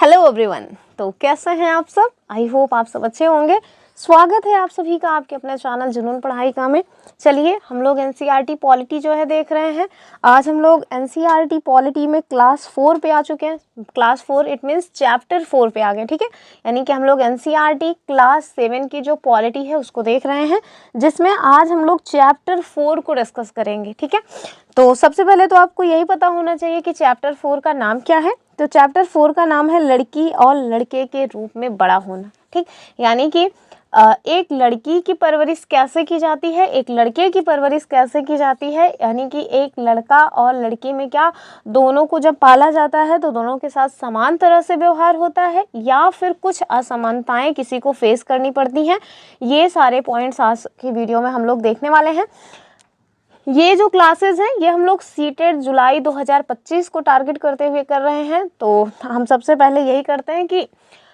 Hello everyone. तो कैसे हैं आप सब? आई होप आप सब अच्छे होंगे। स्वागत है आप सभी का आपके अपने चैनल जुनून पढ़ाई का में। चलिए हम लोग एनसीईआरटी पॉलिटी जो है देख रहे हैं। आज हम लोग एनसीईआरटी पॉलिटी में क्लास 4 पे आ चुके हैं। क्लास 4 इट मीन्स चैप्टर 4 पे आ गए, ठीक है। यानी कि हम लोग एनसीईआरटी क्लास 7 की जो पॉलिटी है उसको देख रहे हैं, जिसमें आज हम लोग चैप्टर 4 को डिस्कस करेंगे, ठीक है। तो सबसे पहले तो आपको यही पता होना चाहिए कि चैप्टर 4 का नाम क्या है। तो चैप्टर 4 का नाम है लड़की और लड़के के रूप में बड़ा होना, ठीक। यानी कि एक लड़की की परवरिश कैसे की जाती है, एक लड़के की परवरिश कैसे की जाती है। यानी कि एक लड़का और लड़की में क्या दोनों को जब पाला जाता है तो दोनों के साथ समान तरह से व्यवहार होता है या फिर कुछ असमानताएं किसी को फेस करनी पड़ती हैं। ये सारे पॉइंट्स आज की वीडियो में हम लोग देखने वाले हैं। ये जो क्लासेस हैं ये हम लोग सीटेट जुलाई 2025 को टारगेट करते हुए कर रहे हैं। तो हम सबसे पहले यही करते हैं कि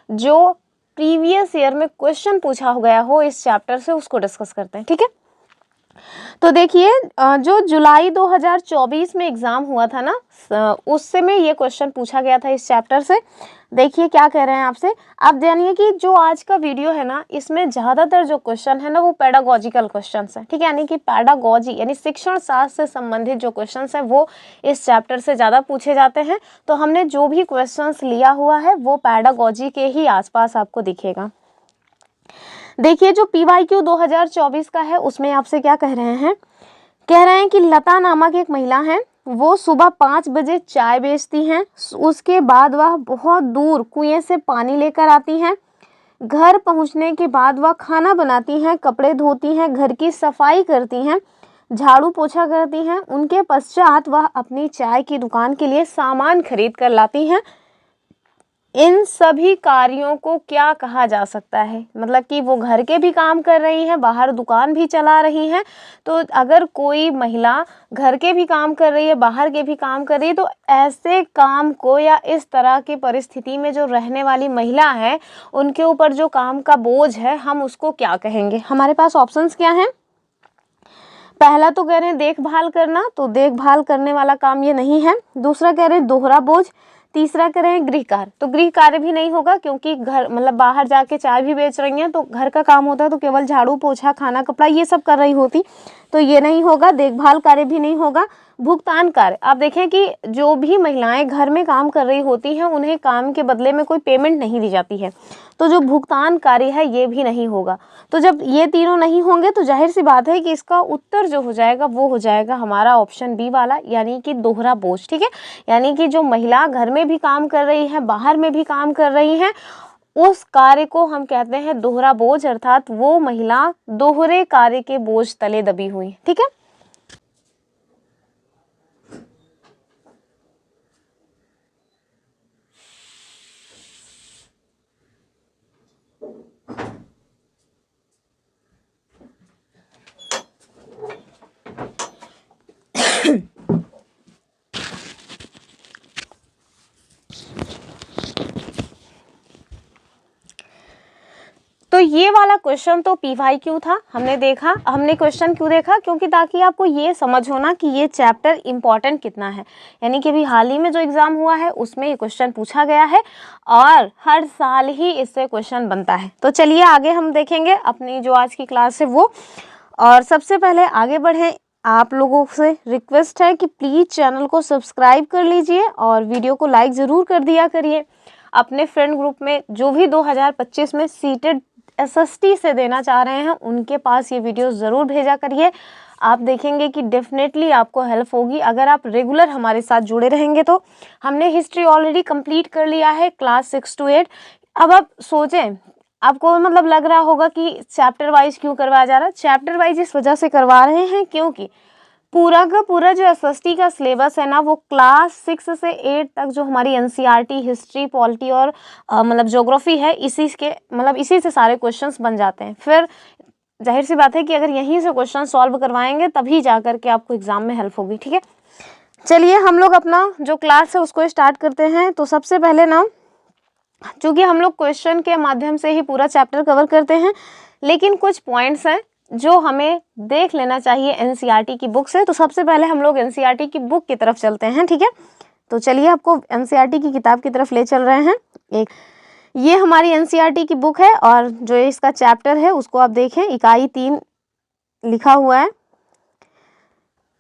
जो प्रीवियस ईयर में क्वेश्चन पूछा गया हो इस चैप्टर से उसको डिस्कस करते हैं, ठीक है। तो देखिए जो जुलाई 2024 में एग्जाम हुआ था ना, उससे में ये क्वेश्चन पूछा गया था इस चैप्टर से। देखिए क्या कह रहे हैं आपसे। आप जानिए कि जो आज का वीडियो है ना, इसमें ज़्यादातर जो क्वेश्चन है ना वो पेडागोजिकल क्वेश्चन है, ठीक है। यानी कि पेडागोजी यानी शिक्षण शास्त्र से संबंधित जो क्वेश्चन है वो इस चैप्टर से ज़्यादा पूछे जाते हैं। तो हमने जो भी क्वेश्चन लिया हुआ है वो पेडागोजी के ही आसपास आपको दिखेगा। देखिए जो PYQ 2024 का है उसमें आपसे क्या कह रहे हैं कि लता नामक एक महिला है, वो सुबह 5 बजे चाय बेचती हैं। उसके बाद वह बहुत दूर कुएं से पानी लेकर आती हैं। घर पहुंचने के बाद वह खाना बनाती हैं, कपड़े धोती हैं, घर की सफाई करती हैं, झाड़ू पोछा करती हैं। उनके पश्चात वह अपनी चाय की दुकान के लिए सामान खरीद कर लाती हैं। इन सभी कार्यों को क्या कहा जा सकता है? मतलब कि वो घर के भी काम कर रही हैं, बाहर दुकान भी चला रही हैं। तो अगर कोई महिला घर के भी काम कर रही है, बाहर के भी काम कर रही है, तो ऐसे काम को या इस तरह की परिस्थिति में जो रहने वाली महिला है उनके ऊपर जो काम का बोझ है हम उसको क्या कहेंगे? हमारे पास ऑप्शंस क्या हैं। पहला तो कह रहे हैं देखभाल करना, तो देखभाल करने वाला काम ये नहीं है। दूसरा कह रहे हैं दोहरा बोझ। तीसरा कह रहे हैं गृह कार्य, तो गृह कार्य भी नहीं होगा क्योंकि घर मतलब बाहर जाके चाय भी बेच रही हैं तो घर का काम होता है, तो केवल झाड़ू पोछा खाना कपड़ा ये सब कर रही होती, तो ये नहीं होगा। देखभाल कार्य भी नहीं होगा। भुगतान कार्य, आप देखें कि जो भी महिलाएं घर में काम कर रही होती हैं उन्हें काम के बदले में कोई पेमेंट नहीं दी जाती है, तो जो भुगतान कार्य है ये भी नहीं होगा। तो जब ये तीनों नहीं होंगे तो जाहिर सी बात है कि इसका उत्तर जो हो जाएगा वो हो जाएगा हमारा ऑप्शन बी वाला, यानी कि दोहरा बोझ, ठीक है। यानी कि जो महिला घर में भी काम कर रही है, बाहर में भी काम कर रही है, उस कार्य को हम कहते हैं दोहरा बोझ, अर्थात वो महिला दोहरे कार्य के बोझ तले दबी हुई, ठीक है। तो ये वाला क्वेश्चन तो PYQ था, हमने क्वेश्चन क्यों देखा, क्योंकि ताकि आपको ये समझ होना कि ये चैप्टर इम्पॉर्टेंट कितना है। यानी कि अभी हाल ही में जो एग्जाम हुआ है उसमें ये क्वेश्चन पूछा गया है और हर साल ही इससे क्वेश्चन बनता है। तो चलिए आगे हम देखेंगे अपनी जो आज की क्लास है वो। और सबसे पहले आगे बढ़े, आप लोगों से रिक्वेस्ट है कि प्लीज़ चैनल को सब्सक्राइब कर लीजिए और वीडियो को लाइक ज़रूर कर दिया करिए। अपने फ्रेंड ग्रुप में जो भी 2025 में सीटेड SST से देना चाह रहे हैं उनके पास ये वीडियो ज़रूर भेजा करिए। आप देखेंगे कि डेफिनेटली आपको हेल्प होगी अगर आप रेगुलर हमारे साथ जुड़े रहेंगे। तो हमने हिस्ट्री ऑलरेडी कंप्लीट कर लिया है क्लास 6 to 8। अब आप सोचें, आपको मतलब लग रहा होगा कि चैप्टर वाइज क्यों करवाया जा रहा है। चैप्टर वाइज इस वजह से करवा रहे हैं क्योंकि पूरा का पूरा जो SST का सिलेबस है ना वो क्लास 6 से 8 तक जो हमारी NCERT हिस्ट्री पॉलिटी और मतलब ज्योग्राफी है इसी से सारे क्वेश्चंस बन जाते हैं। फिर जाहिर सी बात है कि अगर यहीं से क्वेश्चन सॉल्व करवाएंगे तभी जा कर के आपको एग्जाम में हेल्प होगी, ठीक है। चलिए हम लोग अपना जो क्लास है उसको स्टार्ट करते हैं। तो सबसे पहले ना, चूँकि हम लोग क्वेश्चन के माध्यम से ही पूरा चैप्टर कवर करते हैं, लेकिन कुछ पॉइंट्स हैं जो हमें देख लेना चाहिए NCERT की बुक से। तो सबसे पहले हम लोग NCERT की बुक की तरफ चलते हैं, ठीक है। तो चलिए आपको NCERT की किताब की तरफ ले चल रहे हैं। एक ये हमारी एनसीईआरटी की बुक है और जो इसका चैप्टर है उसको आप देखें, इकाई 3 लिखा हुआ है,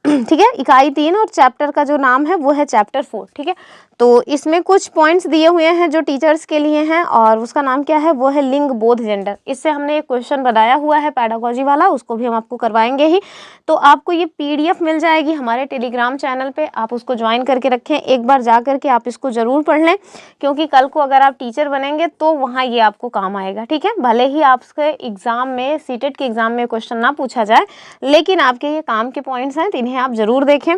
ठीक है, इकाई 3 और चैप्टर का जो नाम है वो है चैप्टर 4, ठीक है। तो इसमें कुछ पॉइंट्स दिए हुए हैं जो टीचर्स के लिए हैं और उसका नाम क्या है, वो है लिंग बोध जेंडर। इससे हमने एक क्वेश्चन बनाया हुआ है पैडागोजी वाला, उसको भी हम आपको करवाएंगे ही। तो आपको ये पीडीएफ मिल जाएगी हमारे टेलीग्राम चैनल पे, आप उसको ज्वाइन करके रखें, एक बार जा करके आप इसको ज़रूर पढ़ लें, क्योंकि कल को अगर आप टीचर बनेंगे तो वहाँ ये आपको काम आएगा, ठीक है। भले ही आपके एग्ज़ाम में, सीटेट के एग्ज़ाम में क्वेश्चन ना पूछा जाए, लेकिन आपके ये काम के पॉइंट्स हैं तो इन्हें आप ज़रूर देखें।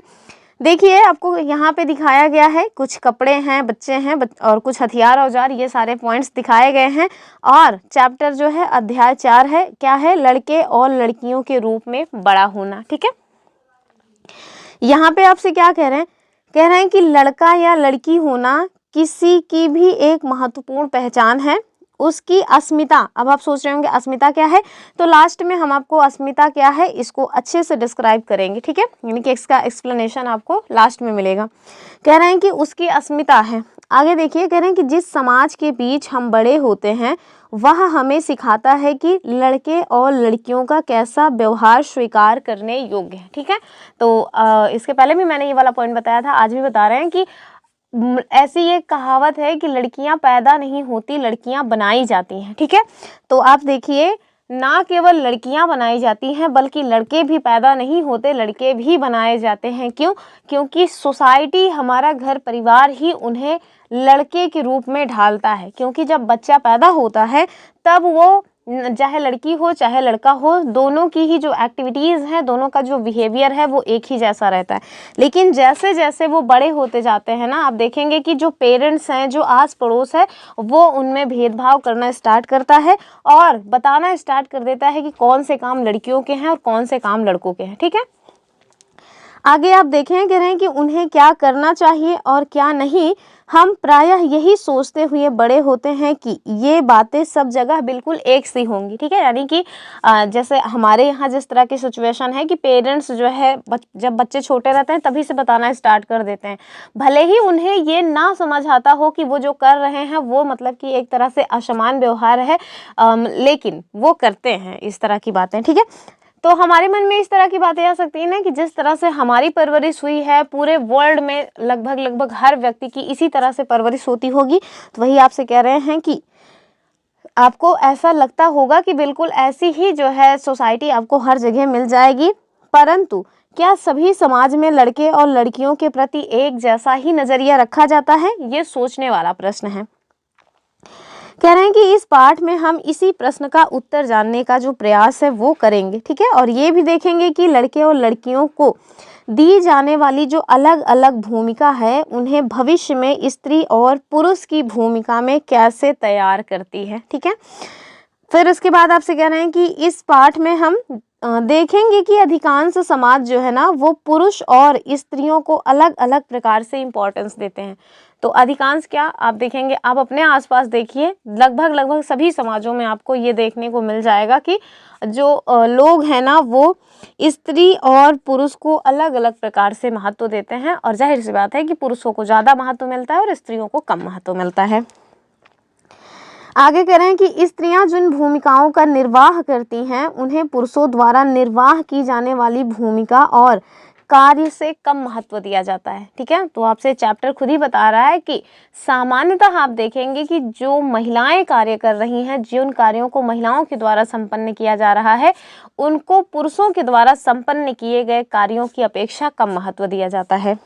देखिए आपको यहाँ पे दिखाया गया है, कुछ कपड़े हैं, बच्चे हैं और कुछ हथियार औजार, ये सारे पॉइंट्स दिखाए गए हैं। और चैप्टर जो है अध्याय 4 है, क्या है, लड़के और लड़कियों के रूप में बड़ा होना, ठीक है। यहाँ पे आपसे क्या कह रहे हैं कि लड़का या लड़की होना किसी की भी एक महत्वपूर्ण पहचान है, उसकी अस्मिता। अब आप सोच रहे होंगे अस्मिता क्या है, तो लास्ट में हम आपको अस्मिता क्या है इसको अच्छे से डिस्क्राइब करेंगे, ठीक है, यानी कि इसका एक्सप्लेनेशन आपको लास्ट में मिलेगा। कह रहे हैं कि उसकी अस्मिता है। आगे देखिए, कह रहे हैं कि जिस समाज के बीच हम बड़े होते हैं वह हमें सिखाता है कि लड़के और लड़कियों का कैसा व्यवहार स्वीकार करने योग्य है, ठीक है। तो इसके पहले भी मैंने ये वाला पॉइंट बताया था, आज भी बता रहे हैं कि ऐसी एक कहावत है कि लड़कियां पैदा नहीं होती, लड़कियां बनाई जाती हैं, ठीक है। तो आप देखिए, ना केवल लड़कियां बनाई जाती हैं बल्कि लड़के भी पैदा नहीं होते, लड़के भी बनाए जाते हैं। क्यों? क्योंकि सोसाइटी, हमारा घर परिवार ही उन्हें लड़के के रूप में ढालता है। क्योंकि जब बच्चा पैदा होता है तब वो, चाहे लड़की हो चाहे लड़का हो, दोनों की ही जो एक्टिविटीज़ हैं, दोनों का जो बिहेवियर है वो एक ही जैसा रहता है। लेकिन जैसे जैसे वो बड़े होते जाते हैं ना, आप देखेंगे कि जो पेरेंट्स हैं, जो आस पड़ोस है, वो उनमें भेदभाव करना स्टार्ट करता है और बताना स्टार्ट कर देता है कि कौन से काम लड़कियों के हैं और कौन से काम लड़कों के हैं, ठीक है। आगे आप देखें, कह रहे हैं कि उन्हें क्या करना चाहिए और क्या नहीं। हम प्रायः यही सोचते हुए बड़े होते हैं कि ये बातें सब जगह बिल्कुल एक सी होंगी, ठीक है। यानी कि जैसे हमारे यहाँ जिस तरह की सिचुएशन है कि पेरेंट्स जो है जब बच्चे छोटे रहते हैं तभी से बताना स्टार्ट कर देते हैं, भले ही उन्हें ये ना समझ आता हो कि वो जो कर रहे हैं वो मतलब कि एक तरह से असमान व्यवहार है, लेकिन वो करते हैं इस तरह की बातें, ठीक है। तो हमारे मन में इस तरह की बातें आ सकती हैं ना कि जिस तरह से हमारी परवरिश हुई है, पूरे वर्ल्ड में लगभग हर व्यक्ति की इसी तरह से परवरिश होती होगी। तो वही आपसे कह रहे हैं कि आपको ऐसा लगता होगा कि बिल्कुल ऐसी ही जो है सोसाइटी आपको हर जगह मिल जाएगी, परंतु क्या सभी समाज में लड़के और लड़कियों के प्रति एक जैसा ही नज़रिया रखा जाता है? ये सोचने वाला प्रश्न है। कह रहे हैं कि इस पाठ में हम इसी प्रश्न का उत्तर जानने का जो प्रयास है वो करेंगे, ठीक है। और ये भी देखेंगे कि लड़के और लड़कियों को दी जाने वाली जो अलग अलग भूमिका है उन्हें भविष्य में स्त्री और पुरुष की भूमिका में कैसे तैयार करती है, ठीक है। फिर उसके बाद आपसे कह रहे हैं कि इस पाठ में हम देखेंगे कि अधिकांश समाज जो है ना वो पुरुष और स्त्रियों को अलग अलग प्रकार से इम्पोर्टेंस देते हैं। तो अधिकांश क्या, आप देखेंगे, आप अपने आसपास देखिए, लगभग सभी समाजों में आपको ये देखने को मिल जाएगा कि जो लोग हैं ना वो स्त्री और पुरुष को अलग अलग प्रकार से महत्व देते हैं। और जाहिर सी बात है कि पुरुषों को ज़्यादा महत्व मिलता है और स्त्रियों को कम महत्व मिलता है। आगे कह रहे हैं कि स्त्रियां जिन भूमिकाओं का निर्वाह करती हैं उन्हें पुरुषों द्वारा निर्वाह की जाने वाली भूमिका और कार्य से कम महत्व दिया जाता है, ठीक है। तो आपसे चैप्टर खुद ही बता रहा है कि सामान्यतः आप देखेंगे कि जो महिलाएं कार्य कर रही हैं, जिन कार्यों को महिलाओं के द्वारा संपन्न किया जा रहा है, उनको पुरुषों के द्वारा संपन्न किए गए कार्यों की अपेक्षा कम महत्व दिया जाता है।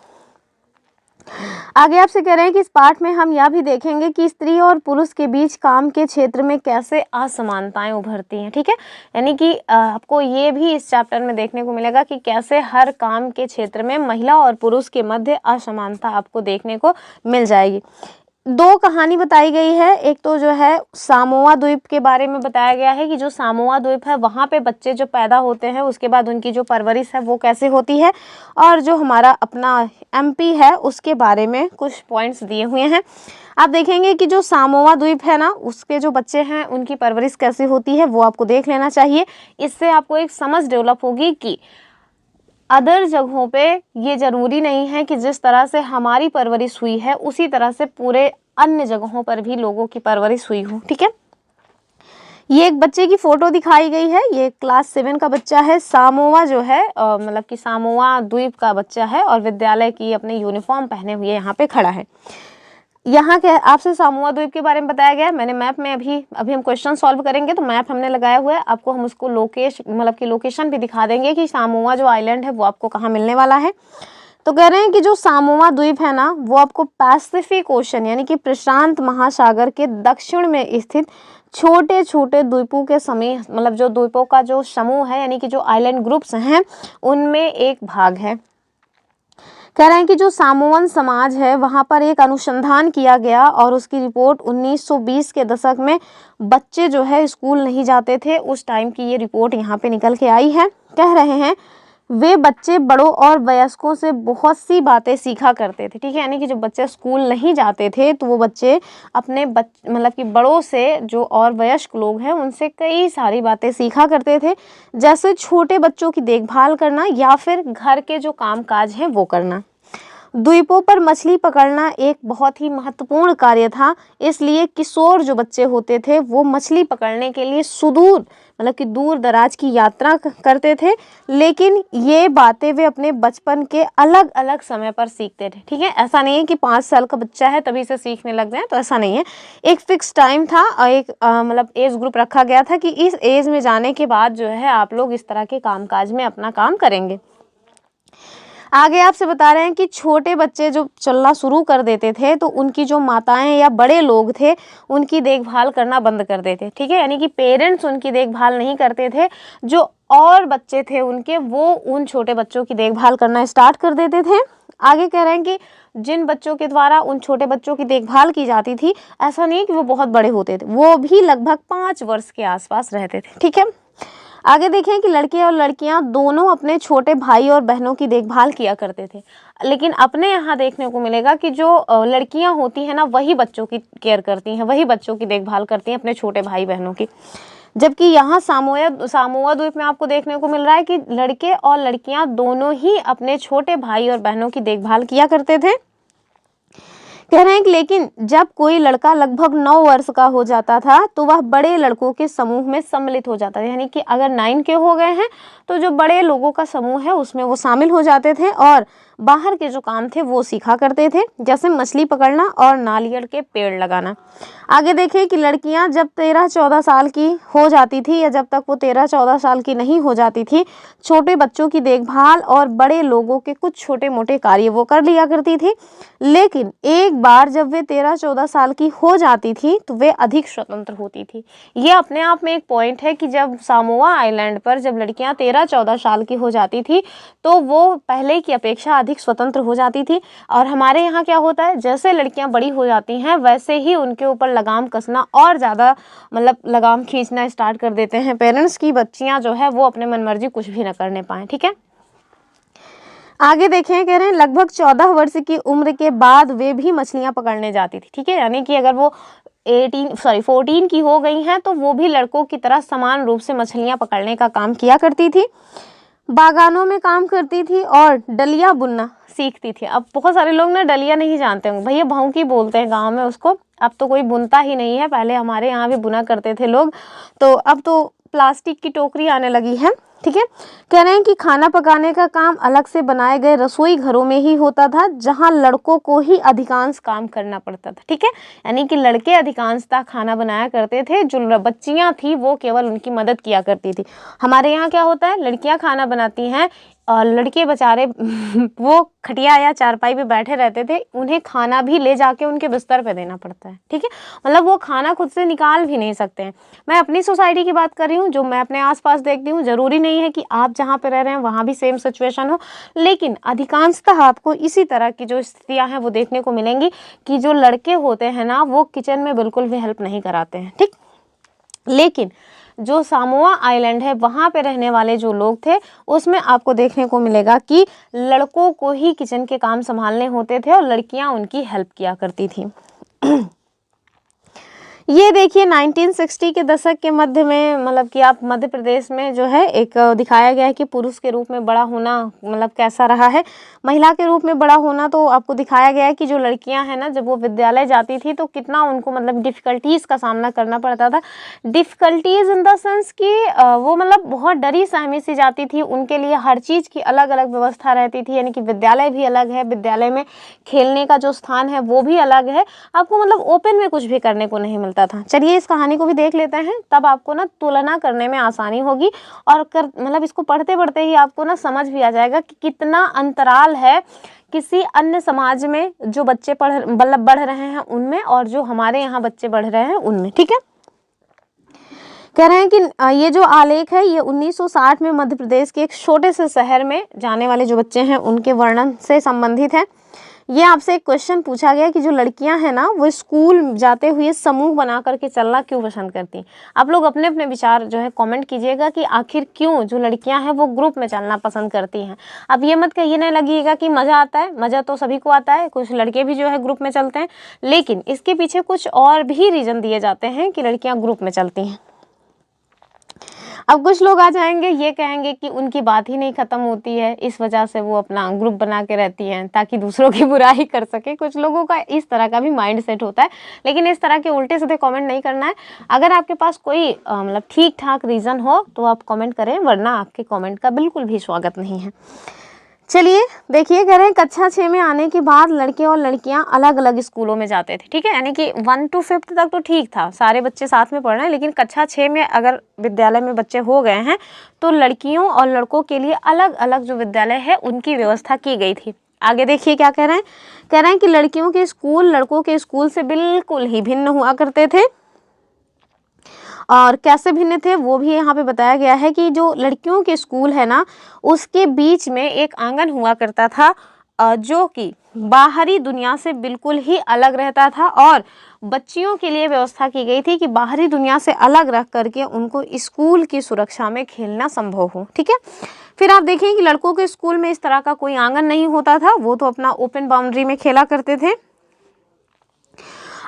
आगे आपसे कह रहे हैं कि इस पाठ में हम यह भी देखेंगे कि स्त्री और पुरुष के बीच काम के क्षेत्र में कैसे असमानताएं उभरती हैं, ठीक है। यानी कि आपको ये भी इस चैप्टर में देखने को मिलेगा कि कैसे हर काम के क्षेत्र में महिला और पुरुष के मध्य असमानता आपको देखने को मिल जाएगी। दो कहानी बताई गई है, एक तो जो है सामोआ द्वीप के बारे में बताया गया है कि जो सामोआ द्वीप है वहाँ पे बच्चे जो पैदा होते हैं उसके बाद उनकी जो परवरिश है वो कैसे होती है, और जो हमारा अपना एमपी है उसके बारे में कुछ पॉइंट्स दिए हुए हैं। आप देखेंगे कि जो सामोआ द्वीप है ना उसके जो बच्चे हैं उनकी परवरिश कैसे होती है वो आपको देख लेना चाहिए। इससे आपको एक समझ डेवलप होगी कि अदर जगहों पे ये ज़रूरी नहीं है कि जिस तरह से हमारी परवरिश हुई है उसी तरह से पूरे अन्य जगहों पर भी लोगों की परवरिश हुई हो। ठीक है, ये एक बच्चे की फ़ोटो दिखाई गई है। ये क्लास 7 का बच्चा है। सामोआ जो है मतलब कि सामोआ द्वीप का बच्चा है और विद्यालय की अपने यूनिफॉर्म पहने हुए यहाँ पे खड़ा है। यहाँ के आपसे सामोआ द्वीप के बारे में बताया गया है। मैंने मैप में अभी हम क्वेश्चन सॉल्व करेंगे तो मैप हमने लगाया हुआ है। आपको हम उसको लोकेशन भी दिखा देंगे कि सामोआ जो आइलैंड है वो आपको कहाँ मिलने वाला है। तो कह रहे हैं कि जो सामोआ द्वीप है ना वो आपको पैसिफिक ओशन यानी कि प्रशांत महासागर के दक्षिण में स्थित छोटे छोटे द्वीपों के समय मतलब जो द्वीपों का जो समूह है यानी कि जो आइलैंड ग्रुप्स हैं उनमें एक भाग है। कह रहे हैं कि जो सामोअन समाज है वहाँ पर एक अनुसंधान किया गया और उसकी रिपोर्ट 1920 के दशक में बच्चे जो है स्कूल नहीं जाते थे उस टाइम की ये रिपोर्ट यहाँ पे निकल के आई है। कह रहे हैं वे बच्चे बड़ों और वयस्कों से बहुत सी बातें सीखा करते थे। ठीक है, यानी कि जो बच्चे स्कूल नहीं जाते थे तो वो बच्चे अपने मतलब कि बड़ों से जो और वयस्क लोग हैं उनसे कई सारी बातें सीखा करते थे, जैसे छोटे बच्चों की देखभाल करना या फिर घर के जो काम काज हैं वो करना। द्वीपों पर मछली पकड़ना एक बहुत ही महत्वपूर्ण कार्य था, इसलिए किशोर जो बच्चे होते थे वो मछली पकड़ने के लिए सुदूर मतलब कि दूर दराज की यात्रा करते थे, लेकिन ये बातें वे अपने बचपन के अलग अलग समय पर सीखते थे। ठीक है, ऐसा नहीं है कि 5 साल का बच्चा है तभी से सीखने लग जाए, तो ऐसा नहीं है। एक फिक्स टाइम था और एक मतलब एज ग्रुप रखा गया था कि इस एज में जाने के बाद जो है आप लोग इस तरह के कामकाज में अपना काम करेंगे। आगे आपसे बता रहे हैं कि छोटे बच्चे जो चलना शुरू कर देते थे तो उनकी जो माताएं या बड़े लोग थे उनकी देखभाल करना बंद कर देते। ठीक है, यानी कि पेरेंट्स उनकी देखभाल नहीं करते थे, जो और बच्चे थे उनके वो उन छोटे बच्चों की देखभाल करना स्टार्ट कर देते थे। आगे कह रहे हैं कि जिन बच्चों के द्वारा उन छोटे बच्चों की देखभाल की जाती थी ऐसा नहीं कि वो बहुत बड़े होते थे, वो भी लगभग 5 वर्ष के आसपास रहते थे। ठीक है, आगे देखें कि लड़के और लड़कियां दोनों अपने छोटे भाई और बहनों की देखभाल किया करते थे, लेकिन अपने यहाँ देखने को मिलेगा कि जो लड़कियां होती हैं ना वही बच्चों की केयर करती हैं, वही बच्चों की देखभाल करती हैं अपने छोटे भाई बहनों की। जबकि यहाँ सामोआ द्वीप में आपको देखने को मिल रहा है कि लड़के और लड़कियां दोनों ही अपने छोटे भाई और बहनों की देखभाल किया करते थे। कह रहे हैं कि लेकिन जब कोई लड़का लगभग 9 वर्ष का हो जाता था तो वह बड़े लड़कों के समूह में सम्मिलित हो जाता था, यानी कि अगर 9 के हो गए हैं तो जो बड़े लोगों का समूह है उसमें वो शामिल हो जाते थे और बाहर के जो काम थे वो सीखा करते थे, जैसे मछली पकड़ना और नारियल के पेड़ लगाना। आगे देखिए कि लड़कियां जब 13-14 साल की हो जाती थी या जब तक वो 13-14 साल की नहीं हो जाती थी, छोटे बच्चों की देखभाल और बड़े लोगों के कुछ छोटे मोटे कार्य वो कर लिया करती थी। लेकिन एक बार जब वे 13-14 साल की हो जाती थी तो वे अधिक स्वतंत्र होती थी। ये अपने आप में एक पॉइंट है कि जब सामोआ आइलैंड पर जब लड़कियां 13-14 साल की हो जाती थी तो वो पहले की अपेक्षा अधिक स्वतंत्र हो जाती थी। और हमारे यहाँ क्या होता है, जैसे लड़कियां बड़ी हो जाती हैं वैसे ही उनके ऊपर लगाम कसना और ज़्यादा मतलब लगाम खींचना स्टार्ट कर देते हैं पेरेंट्स की, बच्चियां जो है वो अपने मनमर्जी कुछ भी न करने पाएँ। ठीक है, आगे देखें, कह रहे हैं लगभग 14 वर्ष की उम्र के बाद वे भी मछलियां पकड़ने जाती थी। ठीक है, यानी कि अगर वो 14 की हो गई हैं तो वो भी लड़कों की तरह समान रूप से मछलियां पकड़ने का काम किया करती थी, बागानों में काम करती थी और डलिया बुनना सीखती थी। अब बहुत सारे लोग ना डलिया नहीं जानते होंगे, भैया भौंकी बोलते हैं गांव में उसको। अब तो कोई बुनता ही नहीं है, पहले हमारे यहाँ भी बुना करते थे लोग, तो अब तो प्लास्टिक की टोकरी आने लगी है। ठीक है, कह रहे हैं कि खाना पकाने का काम अलग से बनाए गए रसोई घरों में ही होता था जहां लड़कों को ही अधिकांश काम करना पड़ता था। ठीक है, यानी कि लड़के अधिकांशतः खाना बनाया करते थे, जो बच्चियां थी वो केवल उनकी मदद किया करती थी। हमारे यहाँ क्या होता है, लड़कियां खाना बनाती हैं और लड़के बेचारे वो खटिया या चारपाई पे बैठे रहते थे, उन्हें खाना भी ले जाके उनके बिस्तर पे देना पड़ता है। ठीक है, मतलब वो खाना खुद से निकाल भी नहीं सकते हैं। मैं अपनी सोसाइटी की बात कर रही हूँ, जो मैं अपने आसपास देखती हूँ, ज़रूरी नहीं है कि आप जहाँ पे रह रहे हैं वहाँ भी सेम सिचुएशन हो, लेकिन अधिकांशतः आपको इसी तरह की जो स्थितियाँ हैं वो देखने को मिलेंगी कि जो लड़के होते हैं ना वो किचन में बिल्कुल भी हेल्प नहीं कराते हैं। ठीक, लेकिन जो सामोआ आइलैंड है वहाँ पे रहने वाले जो लोग थे उसमें आपको देखने को मिलेगा कि लड़कों को ही किचन के काम संभालने होते थे और लड़कियाँ उनकी हेल्प किया करती थी। ये देखिए 1960 के दशक के मध्य में, मतलब कि आप मध्य प्रदेश में जो है एक दिखाया गया है कि पुरुष के रूप में बड़ा होना मतलब कैसा रहा है, महिला के रूप में बड़ा होना। तो आपको दिखाया गया है कि जो लड़कियां हैं ना, जब वो विद्यालय जाती थी तो कितना उनको मतलब डिफ़िकल्टीज़ का सामना करना पड़ता था। डिफ़िकल्टीज़ इन द सेंस कि वो मतलब बहुत डरी सहमी सी जाती थी, उनके लिए हर चीज़ की अलग अलग व्यवस्था रहती थी, यानी कि विद्यालय भी अलग है, विद्यालय में खेलने का जो स्थान है वो भी अलग है, आपको मतलब ओपन में कुछ भी करने को नहीं मिलता था। चलिए इस कहानी को भी देख लेते हैं, तब आपको ना तुलना करने में आसानी होगी और मतलब इसको पढ़ते पढ़ते ही आपको ना समझ भी आ जाएगा कि कितना अंतराल है किसी अन्य समाज में जो बच्चे बढ़ रहे हैं उनमें, और जो हमारे यहाँ बच्चे बढ़ रहे हैं उनमें। ठीक है, कह रहे हैं कि ये जो आलेख है ये 1960 में मध्य प्रदेश के एक छोटे से शहर में जाने वाले जो बच्चे हैं उनके वर्णन से संबंधित है। ये आपसे एक क्वेश्चन पूछा गया कि जो लड़कियां हैं ना वो स्कूल जाते हुए समूह बना करके चलना क्यों पसंद करती हैं। आप लोग अपने अपने विचार जो है कमेंट कीजिएगा कि आखिर क्यों जो लड़कियां हैं वो ग्रुप में चलना पसंद करती हैं। अब ये मत कहिए नहीं लगिएगा कि मज़ा आता है, मज़ा तो सभी को आता है, कुछ लड़के भी जो है ग्रुप में चलते हैं, लेकिन इसके पीछे कुछ और भी रीज़न दिए जाते हैं कि लड़कियाँ ग्रुप में चलती हैं। अब कुछ लोग आ जाएंगे, ये कहेंगे कि उनकी बात ही नहीं ख़त्म होती है, इस वजह से वो अपना ग्रुप बना के रहती हैं ताकि दूसरों की बुराई कर सके। कुछ लोगों का इस तरह का भी माइंड सेट होता है, लेकिन इस तरह के उल्टे सीधे कमेंट नहीं करना है। अगर आपके पास कोई मतलब ठीक ठाक रीज़न हो तो आप कमेंट करें, वरना आपके कमेंट का बिल्कुल भी स्वागत नहीं है। चलिए देखिए, कह रहे हैं कक्षा 6 में आने के बाद लड़के और लड़कियां अलग अलग स्कूलों में जाते थे। ठीक है, यानी कि 1 to 5th तक तो ठीक था, सारे बच्चे साथ में पढ़ रहे हैं, लेकिन कक्षा 6 में अगर विद्यालय में बच्चे हो गए हैं तो लड़कियों और लड़कों के लिए अलग अलग जो विद्यालय है उनकी व्यवस्था की गई थी। आगे देखिए क्या कह रहे हैं, कह रहे हैं कि लड़कियों के स्कूल लड़कों के स्कूल से बिल्कुल ही भिन्न हुआ करते थे। और कैसे भिन्न थे वो भी यहाँ पे बताया गया है कि जो लड़कियों के स्कूल है ना उसके बीच में एक आंगन हुआ करता था जो कि बाहरी दुनिया से बिल्कुल ही अलग रहता था, और बच्चियों के लिए व्यवस्था की गई थी कि बाहरी दुनिया से अलग रह करके उनको स्कूल की सुरक्षा में खेलना संभव हो। ठीक है, फिर आप देखें कि लड़कों के स्कूल में इस तरह का कोई आंगन नहीं होता था, वो तो अपना ओपन बाउंड्री में खेला करते थे।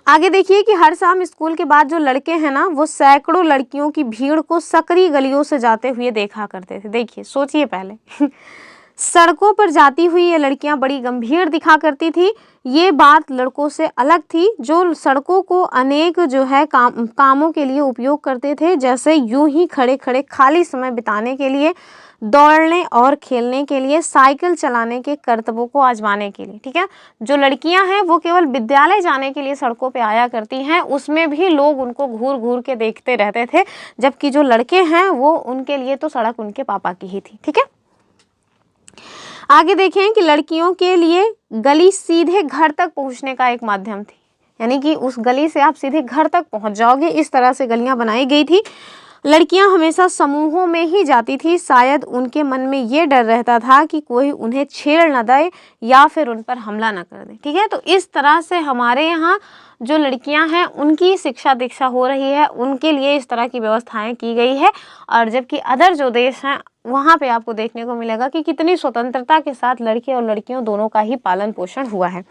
आगे देखिए कि हर शाम स्कूल के बाद जो लड़के हैं ना वो सैकड़ों लड़कियों की भीड़ को सकरी गलियों से जाते हुए देखा करते थे। देखिए सोचिए पहले सड़कों पर जाती हुई ये लड़कियां बड़ी गंभीर दिखा करती थी। ये बात लड़कों से अलग थी जो सड़कों को अनेक जो है कामों के लिए उपयोग करते थे, जैसे यूं ही खड़े खड़े खाली समय बिताने के लिए, दौड़ने और खेलने के लिए, साइकिल चलाने के करतबों को आजमाने के लिए। ठीक है, जो लड़कियां हैं वो केवल विद्यालय जाने के लिए सड़कों पे आया करती हैं, उसमें भी लोग उनको घूर घूर के देखते रहते थे, जबकि जो लड़के हैं वो उनके लिए तो सड़क उनके पापा की ही थी। ठीक है, आगे देखें कि लड़कियों के लिए गली सीधे घर तक पहुंचने का एक माध्यम थी, यानी कि उस गली से आप सीधे घर तक पहुंच जाओगे, इस तरह से गलियां बनाई गई थी। लड़कियां हमेशा समूहों में ही जाती थी, शायद उनके मन में ये डर रहता था कि कोई उन्हें छेड़ न दे या फिर उन पर हमला न कर दे। ठीक है, तो इस तरह से हमारे यहाँ जो लड़कियां हैं उनकी शिक्षा दीक्षा हो रही है, उनके लिए इस तरह की व्यवस्थाएं की गई है। और जबकि अदर जो देश हैं वहाँ पे आपको देखने को मिलेगा कि कितनी स्वतंत्रता के साथ लड़के और लड़कियों दोनों का ही पालन पोषण हुआ है।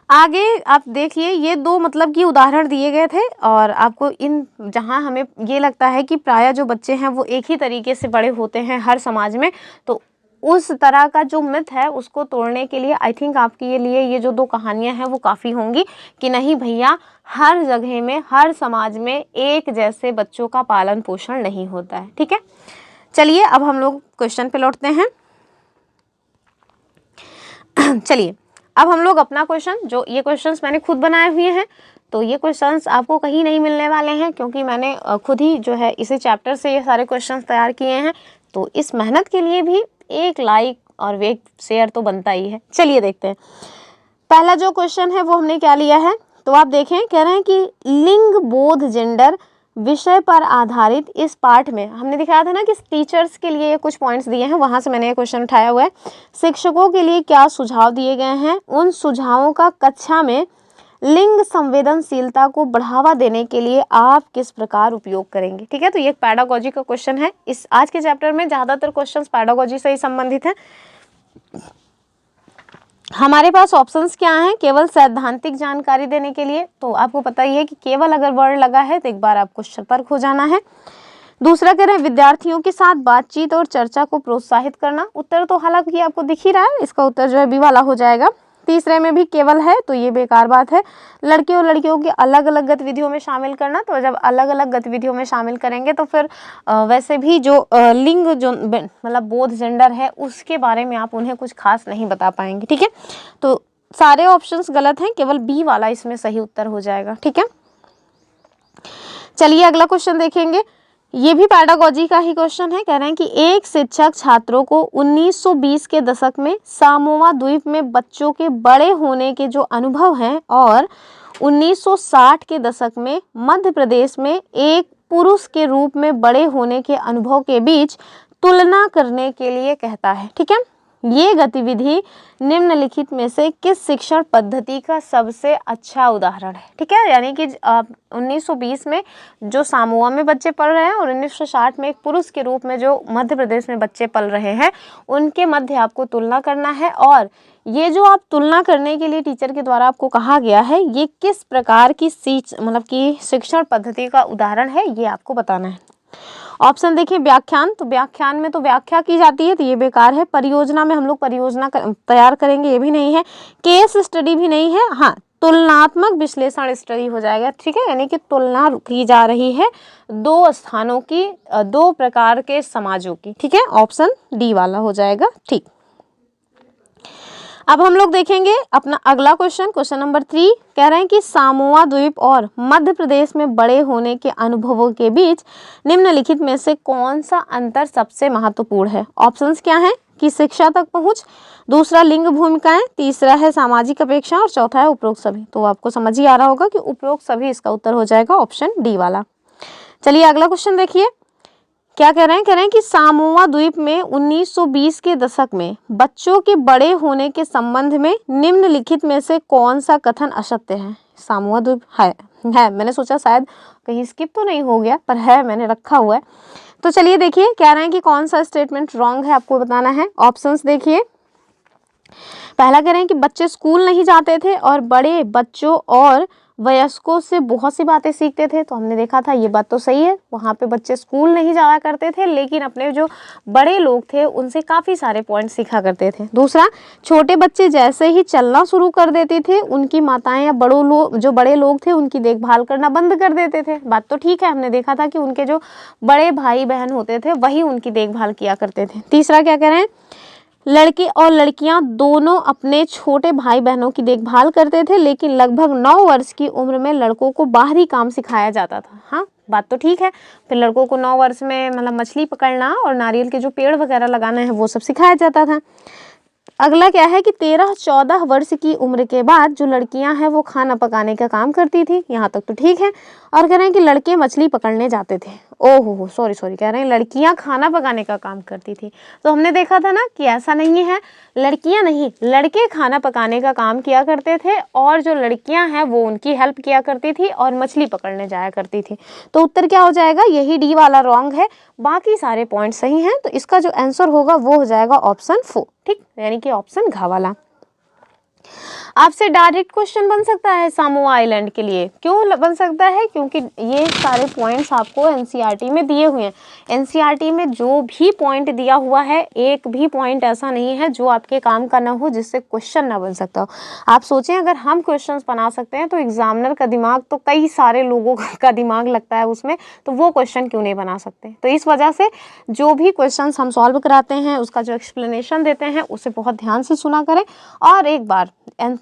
आगे आप देखिए, ये दो मतलब कि उदाहरण दिए गए थे, और आपको इन जहाँ हमें ये लगता है कि प्रायः जो बच्चे हैं वो एक ही तरीके से बड़े होते हैं हर समाज में, तो उस तरह का जो मिथ है उसको तोड़ने के लिए आई थिंक आपके लिए ये जो दो कहानियाँ हैं वो काफ़ी होंगी कि नहीं भैया, हर जगह में हर समाज में एक जैसे बच्चों का पालन पोषण नहीं होता है। ठीक है, चलिए अब हम लोग क्वेश्चन पे लौटते हैं। चलिए अब हम लोग अपना क्वेश्चन, जो ये क्वेश्चंस मैंने खुद बनाए हुए हैं, तो ये क्वेश्चंस आपको कहीं नहीं मिलने वाले हैं क्योंकि मैंने खुद ही जो है इसी चैप्टर से ये सारे क्वेश्चंस तैयार किए हैं। तो इस मेहनत के लिए भी एक लाइक और एक शेयर तो बनता ही है। चलिए देखते हैं, पहला जो क्वेश्चन है वो हमने क्या लिया है, तो आप देखें, कह रहे हैं कि लिंग बोध जेंडर विषय पर आधारित इस पाठ में, हमने दिखाया था ना कि टीचर्स के लिए कुछ पॉइंट्स दिए हैं, वहाँ से मैंने ये क्वेश्चन उठाया हुआ है। शिक्षकों के लिए क्या सुझाव दिए गए हैं, उन सुझावों का कक्षा में लिंग संवेदनशीलता को बढ़ावा देने के लिए आप किस प्रकार उपयोग करेंगे। ठीक है, तो ये पैडागोजी का क्वेश्चन है। इस आज के चैप्टर में ज़्यादातर क्वेश्चंस पैडागोजी से ही संबंधित हैं। हमारे पास ऑप्शंस क्या हैं केवल सैद्धांतिक जानकारी देने के लिए, तो आपको पता ही है कि केवल अगर वर्ड लगा है तो एक बार आपको सतर्क हो जाना है। दूसरा कह रहे हैं विद्यार्थियों के साथ बातचीत और चर्चा को प्रोत्साहित करना, उत्तर तो हालांकि आपको दिख ही रहा है, इसका उत्तर जो है बी वाला हो जाएगा। तीसरे में भी केवल है तो ये बेकार बात है। लड़के और लड़कियों की अलग अलग गतिविधियों में शामिल करना, तो जब अलग अलग गतिविधियों में शामिल करेंगे तो फिर वैसे भी जो लिंग जो मतलब बोध जेंडर है उसके बारे में आप उन्हें कुछ खास नहीं बता पाएंगे, ठीक है। तो सारे ऑप्शंस गलत हैं, केवल बी वाला इसमें सही उत्तर हो जाएगा, ठीक है। चलिए अगला क्वेश्चन देखेंगे, ये भी पैडागोजी का ही क्वेश्चन है। कह रहे हैं कि एक शिक्षक छात्रों को 1920 के दशक में सामोआ द्वीप में बच्चों के बड़े होने के जो अनुभव हैं और 1960 के दशक में मध्य प्रदेश में एक पुरुष के रूप में बड़े होने के अनुभव के बीच तुलना करने के लिए कहता है, ठीक है। ये गतिविधि निम्नलिखित में से किस शिक्षण पद्धति का सबसे अच्छा उदाहरण है, ठीक है। यानी कि 1920 में जो सामोआ में बच्चे पढ़ रहे हैं और 1960 में एक पुरुष के रूप में जो मध्य प्रदेश में बच्चे पल रहे हैं उनके मध्य आपको तुलना करना है, और ये जो आप तुलना करने के लिए टीचर के द्वारा आपको कहा गया है ये किस प्रकार की मतलब कि शिक्षण पद्धति का उदाहरण है ये आपको बताना है। ऑप्शन देखिए, व्याख्यान, तो व्याख्यान में तो व्याख्या की जाती है तो ये बेकार है। परियोजना में हम लोग परियोजना तैयार करेंगे, ये भी नहीं है। केस स्टडी भी नहीं है। हाँ, तुलनात्मक विश्लेषण स्टडी हो जाएगा, ठीक है। यानी कि तुलना की जा रही है दो स्थानों की, दो प्रकार के समाजों की, ठीक है। ऑप्शन डी वाला हो जाएगा, ठीक। अब हम लोग देखेंगे अपना अगला क्वेश्चन, क्वेश्चन नंबर 3। कह रहे हैं कि सामोआ द्वीप और मध्य प्रदेश में बड़े होने के अनुभवों के बीच निम्नलिखित में से कौन सा अंतर सबसे महत्वपूर्ण है। ऑप्शंस क्या हैं कि शिक्षा तक पहुंच, दूसरा लिंग भूमिकाएं, तीसरा है सामाजिक अपेक्षा और चौथा है उपरोक्त सभी। तो आपको समझ ही आ रहा होगा कि उपरोक्त सभी इसका उत्तर हो जाएगा ऑप्शन डी वाला। चलिए अगला क्वेश्चन देखिए, क्या कह रहे हैं, कह रहे हैं कि सामोआ द्वीप में 1920 के दशक में बच्चों के बड़े होने के संबंध में निम्नलिखित में से कौन सा कथन असत्य है। सामोआ द्वीप है, मैंने सोचा शायद कहीं स्किप तो नहीं हो गया, पर है, मैंने रखा हुआ है। तो चलिए देखिए, कह रहे हैं कि कौन सा स्टेटमेंट रॉन्ग है आपको बताना है। ऑप्शंस देखिए, पहला कह रहे हैं कि बच्चे स्कूल नहीं जाते थे और बड़े बच्चों और वयस्कों से बहुत सी बातें सीखते थे। तो हमने देखा था ये बात तो सही है, वहाँ पे बच्चे स्कूल नहीं जाया करते थे लेकिन अपने जो बड़े लोग थे उनसे काफ़ी सारे पॉइंट सीखा करते थे। दूसरा, छोटे बच्चे जैसे ही चलना शुरू कर देते थे उनकी माताएं या जो बड़े लोग थे उनकी देखभाल करना बंद कर देते थे। बात तो ठीक है, हमने देखा था कि उनके जो बड़े भाई बहन होते थे वही उनकी देखभाल किया करते थे। तीसरा क्या कह रहे हैं, लड़के और लड़कियां दोनों अपने छोटे भाई बहनों की देखभाल करते थे लेकिन लगभग 9 वर्ष की उम्र में लड़कों को बाहरी काम सिखाया जाता था। हाँ, बात तो ठीक है, फिर लड़कों को 9 वर्ष में मतलब मछली पकड़ना और नारियल के जो पेड़ वगैरह लगाना है वो सब सिखाया जाता था। अगला क्या है कि 13-14 वर्ष की उम्र के बाद जो लड़कियां हैं वो खाना पकाने का काम करती थी। यहाँ तक तो ठीक है। और कह रहे हैं कि लड़के मछली पकड़ने जाते थे। ओहो सॉरी कह रहे हैं लड़कियां खाना पकाने का काम करती थी। तो हमने देखा था ना कि ऐसा नहीं है, लड़कियां नहीं, लड़के खाना पकाने का काम किया करते थे और जो लड़कियां हैं वो उनकी हेल्प किया करती थी और मछली पकड़ने जाया करती थी। तो उत्तर क्या हो जाएगा, यही डी वाला रॉन्ग है, बाकी सारे पॉइंट सही हैं। तो इसका जो आंसर होगा वो हो जाएगा ऑप्शन 4, ठीक, यानी कि ऑप्शन घ वाला। आपसे डायरेक्ट क्वेश्चन बन सकता है सामोआ आइलैंड के लिए। क्यों बन सकता है, क्योंकि ये सारे पॉइंट्स आपको एनसीईआरटी में दिए हुए हैं। एनसीईआरटी में जो भी पॉइंट दिया हुआ है एक भी पॉइंट ऐसा नहीं है जो आपके काम का ना हो, जिससे क्वेश्चन ना बन सकता हो। आप सोचें अगर हम क्वेश्चंस बना सकते हैं तो एग्जामिनर का दिमाग तो कई सारे लोगों का दिमाग लगता है उसमें, तो वो क्वेश्चन क्यों नहीं बना सकते। तो इस वजह से जो भी क्वेश्चन हम सॉल्व कराते हैं उसका जो एक्सप्लेनेशन देते हैं उसे बहुत ध्यान से सुना करें। और एक बार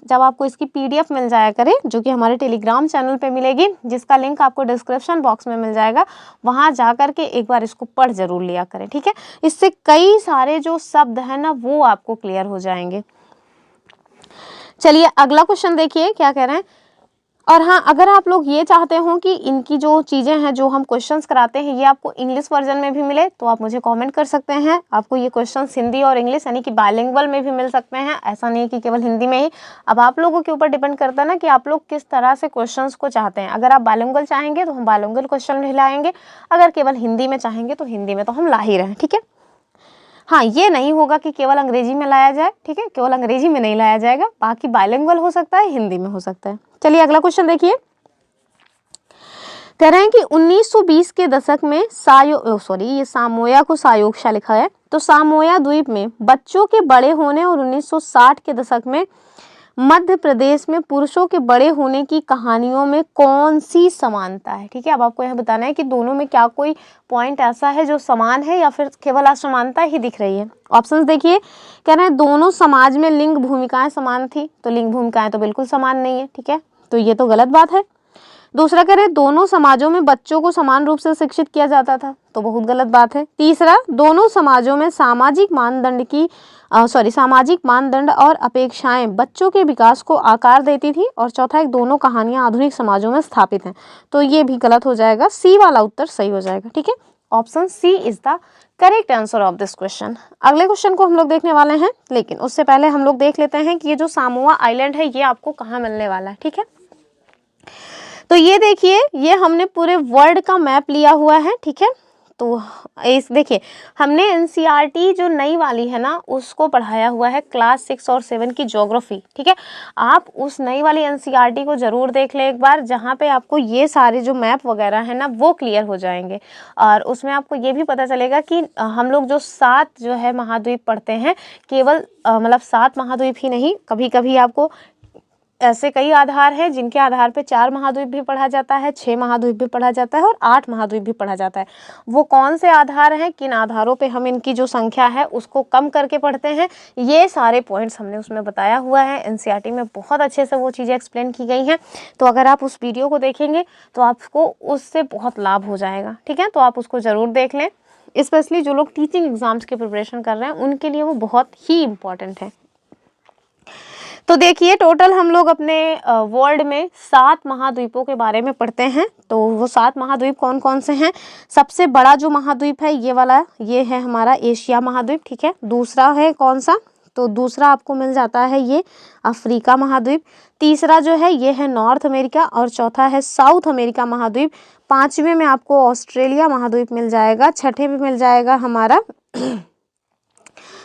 जब आपको इसकी पीडीएफ मिल जाया करे जो कि हमारे टेलीग्राम चैनल पे मिलेगी, जिसका लिंक आपको डिस्क्रिप्शन बॉक्स में मिल जाएगा, वहां जाकर के एक बार इसको पढ़ जरूर लिया करें, ठीक है। इससे कई सारे जो शब्द हैं ना वो आपको क्लियर हो जाएंगे। चलिए अगला क्वेश्चन देखिए क्या कह रहे हैं। और हाँ, अगर आप लोग ये चाहते हो कि इनकी जो चीज़ें हैं जो हम क्वेश्चंस कराते हैं ये आपको इंग्लिश वर्जन में भी मिले तो आप मुझे कमेंट कर सकते हैं। आपको ये क्वेश्चंस हिंदी और इंग्लिश यानी कि बाइलिंगुअल में भी मिल सकते हैं, ऐसा नहीं कि केवल हिंदी में ही। अब आप लोगों के ऊपर डिपेंड करता है ना कि आप लोग किस तरह से क्वेश्चंस को चाहते हैं। अगर आप बाइलिंगुअल चाहेंगे तो हम बाइलिंगुअल क्वेश्चन भी लाएंगे, अगर केवल हिंदी में चाहेंगे तो हिंदी में तो हम ला ही रहे हैं, ठीक है। हाँ, ये नहीं होगा कि केवल अंग्रेजी में लाया जाए, ठीक है, केवल अंग्रेजी में नहीं लाया जाएगा, बाकी बाइलिंगुअल हो सकता है, हिंदी में हो सकता है। चलिए अगला क्वेश्चन देखिए, कह रहे हैं कि 1920 के दशक में ये सामोया को सायोक्षा लिखा है, तो सामोया द्वीप में बच्चों के बड़े होने और 1960 के दशक में मध्य प्रदेश में पुरुषों के बड़े होने की कहानियों में कौन सी समानता है। ठीक है, अब आपको यह बताना है कि दोनों में क्या कोई पॉइंट ऐसा है जो समान है या फिर केवल असमानता ही दिख रही है। ऑप्शंस देखिए, कह रहे हैं दोनों समाज में लिंग भूमिकाएं समान थी, तो लिंग भूमिकाएं तो बिल्कुल समान नहीं है, ठीक है, तो ये तो गलत बात है। दूसरा कह रहे हैं दोनों समाजों में बच्चों को समान रूप से शिक्षित किया जाता था, तो बहुत गलत बात है। तीसरा, दोनों समाजों में सामाजिक मानदंड और अपेक्षाएं बच्चों के विकास को आकार देती थी। और चौथा, एक दोनों कहानियां आधुनिक समाजों में स्थापित हैं, तो ये भी गलत हो जाएगा, सी वाला उत्तर सही हो जाएगा। ठीक है, option C is the correct answer of this question. अगले क्वेश्चन को हम लोग देखने वाले हैं, लेकिन उससे पहले हम लोग देख लेते हैं कि ये जो सामोआ आइलैंड है ये आपको कहाँ मिलने वाला है। ठीक है, तो ये देखिए, ये हमने पूरे वर्ल्ड का मैप लिया हुआ है। ठीक है, तो इस देखिए हमने एनसीईआरटी जो नई वाली है ना उसको पढ़ाया हुआ है क्लास 6 और 7 की ज्योग्राफी। ठीक है, आप उस नई वाली एनसीईआरटी को जरूर देख लें एक बार, जहाँ पे आपको ये सारे जो मैप वगैरह है ना वो क्लियर हो जाएंगे। और उसमें आपको ये भी पता चलेगा कि हम लोग जो 7 जो है महाद्वीप पढ़ते हैं, केवल मतलब 7 महाद्वीप ही नहीं, कभी कभी आपको ऐसे कई आधार हैं जिनके आधार पे 4 महाद्वीप भी पढ़ा जाता है, 6 महाद्वीप भी पढ़ा जाता है और 8 महाद्वीप भी पढ़ा जाता है। वो कौन से आधार हैं, किन आधारों पे हम इनकी जो संख्या है उसको कम करके पढ़ते हैं, ये सारे पॉइंट्स हमने उसमें बताया हुआ है। एनसीईआरटी में बहुत अच्छे से वो चीज़ें एक्सप्लेन की गई हैं, तो अगर आप उस वीडियो को देखेंगे तो आपको उससे बहुत लाभ हो जाएगा। ठीक है, तो आप उसको ज़रूर देख लें, स्पेशली जो लोग टीचिंग एग्जाम्स की प्रिपरेशन कर रहे हैं उनके लिए वो बहुत ही इम्पॉर्टेंट है। तो देखिए, टोटल हम लोग अपने वर्ल्ड में 7 महाद्वीपों के बारे में पढ़ते हैं। तो वो 7 महाद्वीप कौन कौन से हैं? सबसे बड़ा जो महाद्वीप है ये वाला, ये है हमारा एशिया महाद्वीप। ठीक है, दूसरा है कौन सा? तो दूसरा आपको मिल जाता है ये अफ्रीका महाद्वीप। तीसरा जो है ये है नॉर्थ अमेरिका और चौथा है साउथ अमेरिका महाद्वीप। पांचवें में आपको ऑस्ट्रेलिया महाद्वीप मिल जाएगा। छठे में मिल जाएगा हमारा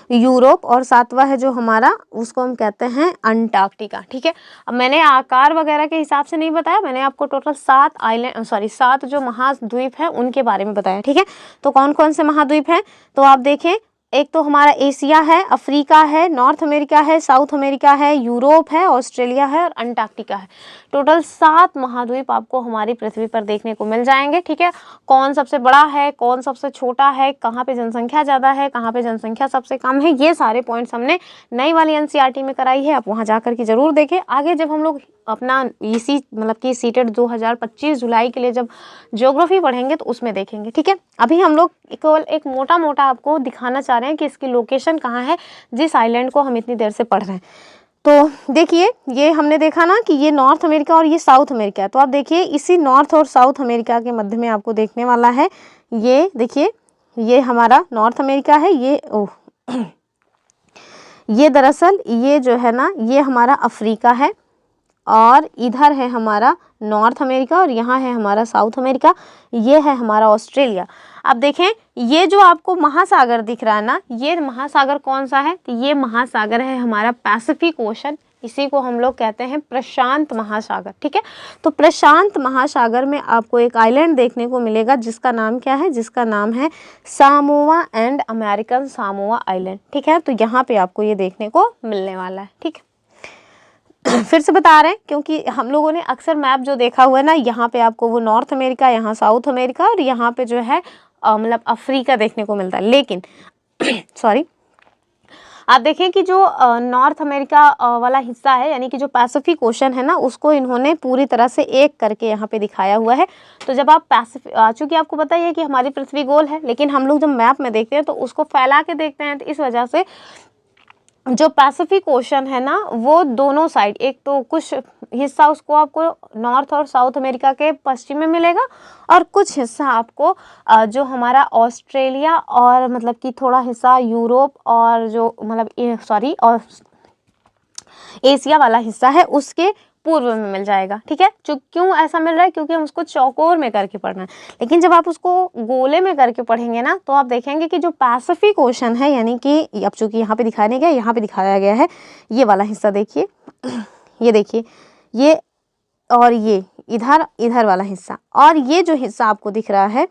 यूरोप और सातवां है जो हमारा, उसको हम कहते हैं अंटार्कटिका। ठीक है, अब मैंने आकार वगैरह के हिसाब से नहीं बताया, मैंने आपको टोटल 7 जो महाद्वीप है उनके बारे में बताया। ठीक है, तो कौन कौन से महाद्वीप हैं तो आप देखें, एक तो हमारा एशिया है, अफ्रीका है, नॉर्थ अमेरिका है, साउथ अमेरिका है, यूरोप है, ऑस्ट्रेलिया है और अंटार्कटिका है। टोटल 7 महाद्वीप आपको हमारी पृथ्वी पर देखने को मिल जाएंगे। ठीक है, कौन सबसे बड़ा है, कौन सबसे छोटा है, कहाँ पे जनसंख्या ज़्यादा है, कहाँ पे जनसंख्या सबसे कम है, ये सारे पॉइंट्स हमने नई वाली एनसीईआरटी में कराई है। आप वहाँ जाकर के जरूर देखें। आगे जब हम लोग अपना इसी मतलब कि सीटेट 2025 जुलाई के लिए जब ज्योग्राफी पढ़ेंगे तो उसमें देखेंगे। ठीक है, अभी हम लोग केवल एक मोटा मोटा आपको दिखाना चाह रहे हैं कि इसकी लोकेशन कहाँ है, जिस आइलैंड को हम इतनी देर से पढ़ रहे हैं। तो देखिए, ये हमने देखा ना कि ये नॉर्थ अमेरिका और ये साउथ अमेरिका है, तो आप देखिए इसी नॉर्थ और साउथ अमेरिका के मध्य में आपको देखने वाला है, ये देखिए ये हमारा नॉर्थ अमेरिका है, ये दरअसल ये जो है ना ये हमारा अफ्रीका है और इधर है हमारा नॉर्थ अमेरिका और यहाँ है हमारा साउथ अमेरिका, ये है हमारा ऑस्ट्रेलिया। अब देखें, ये जो आपको महासागर दिख रहा है ना, ये महासागर कौन सा है? तो ये महासागर है हमारा पैसिफिक ओशन, इसी को हम लोग कहते हैं प्रशांत महासागर। ठीक है, तो प्रशांत महासागर में आपको एक आइलैंड देखने को मिलेगा जिसका नाम क्या है? जिसका नाम है Samoa and American Samoa island. ठीक है, तो यहाँ पे आपको ये देखने को मिलने वाला है। ठीक है, फिर से बता रहे हैं क्योंकि हम लोगों ने अक्सर मैप जो देखा हुआ है ना, यहाँ पे आपको वो नॉर्थ अमेरिका, यहाँ साउथ अमेरिका और यहाँ पे जो है मतलब अफ्रीका देखने को मिलता है। लेकिन सॉरी, आप देखें कि जो नॉर्थ अमेरिका वाला हिस्सा है यानी कि जो पैसिफिक ओशन है ना, उसको इन्होंने पूरी तरह से एक करके यहाँ पे दिखाया हुआ है। तो जब आप चूँकि आपको पता ही है कि हमारी पृथ्वी गोल है, लेकिन हम लोग जब मैप में देखते हैं तो उसको फैला के देखते हैं, तो इस वजह से जो पैसिफिक ओशन है ना वो दोनों साइड, एक तो कुछ हिस्सा उसको आपको नॉर्थ और साउथ अमेरिका के पश्चिम में मिलेगा और कुछ हिस्सा आपको जो हमारा ऑस्ट्रेलिया और मतलब कि थोड़ा हिस्सा यूरोप और जो मतलब और एशिया वाला हिस्सा है उसके पूर्व में मिल जाएगा। ठीक है, जो क्यों ऐसा मिल रहा है, क्योंकि हम उसको चौकोर में करके पढ़ना है। लेकिन जब आप उसको गोले में करके पढ़ेंगे ना, तो आप देखेंगे कि जो पैसिफिक ओशन है, यानी कि अब चूंकि यहाँ पे दिखाया नहीं गया, यहाँ पे दिखाया गया है, ये वाला हिस्सा देखिए, ये देखिए, ये और ये इधर वाला हिस्सा, और ये जो हिस्सा आपको दिख रहा है,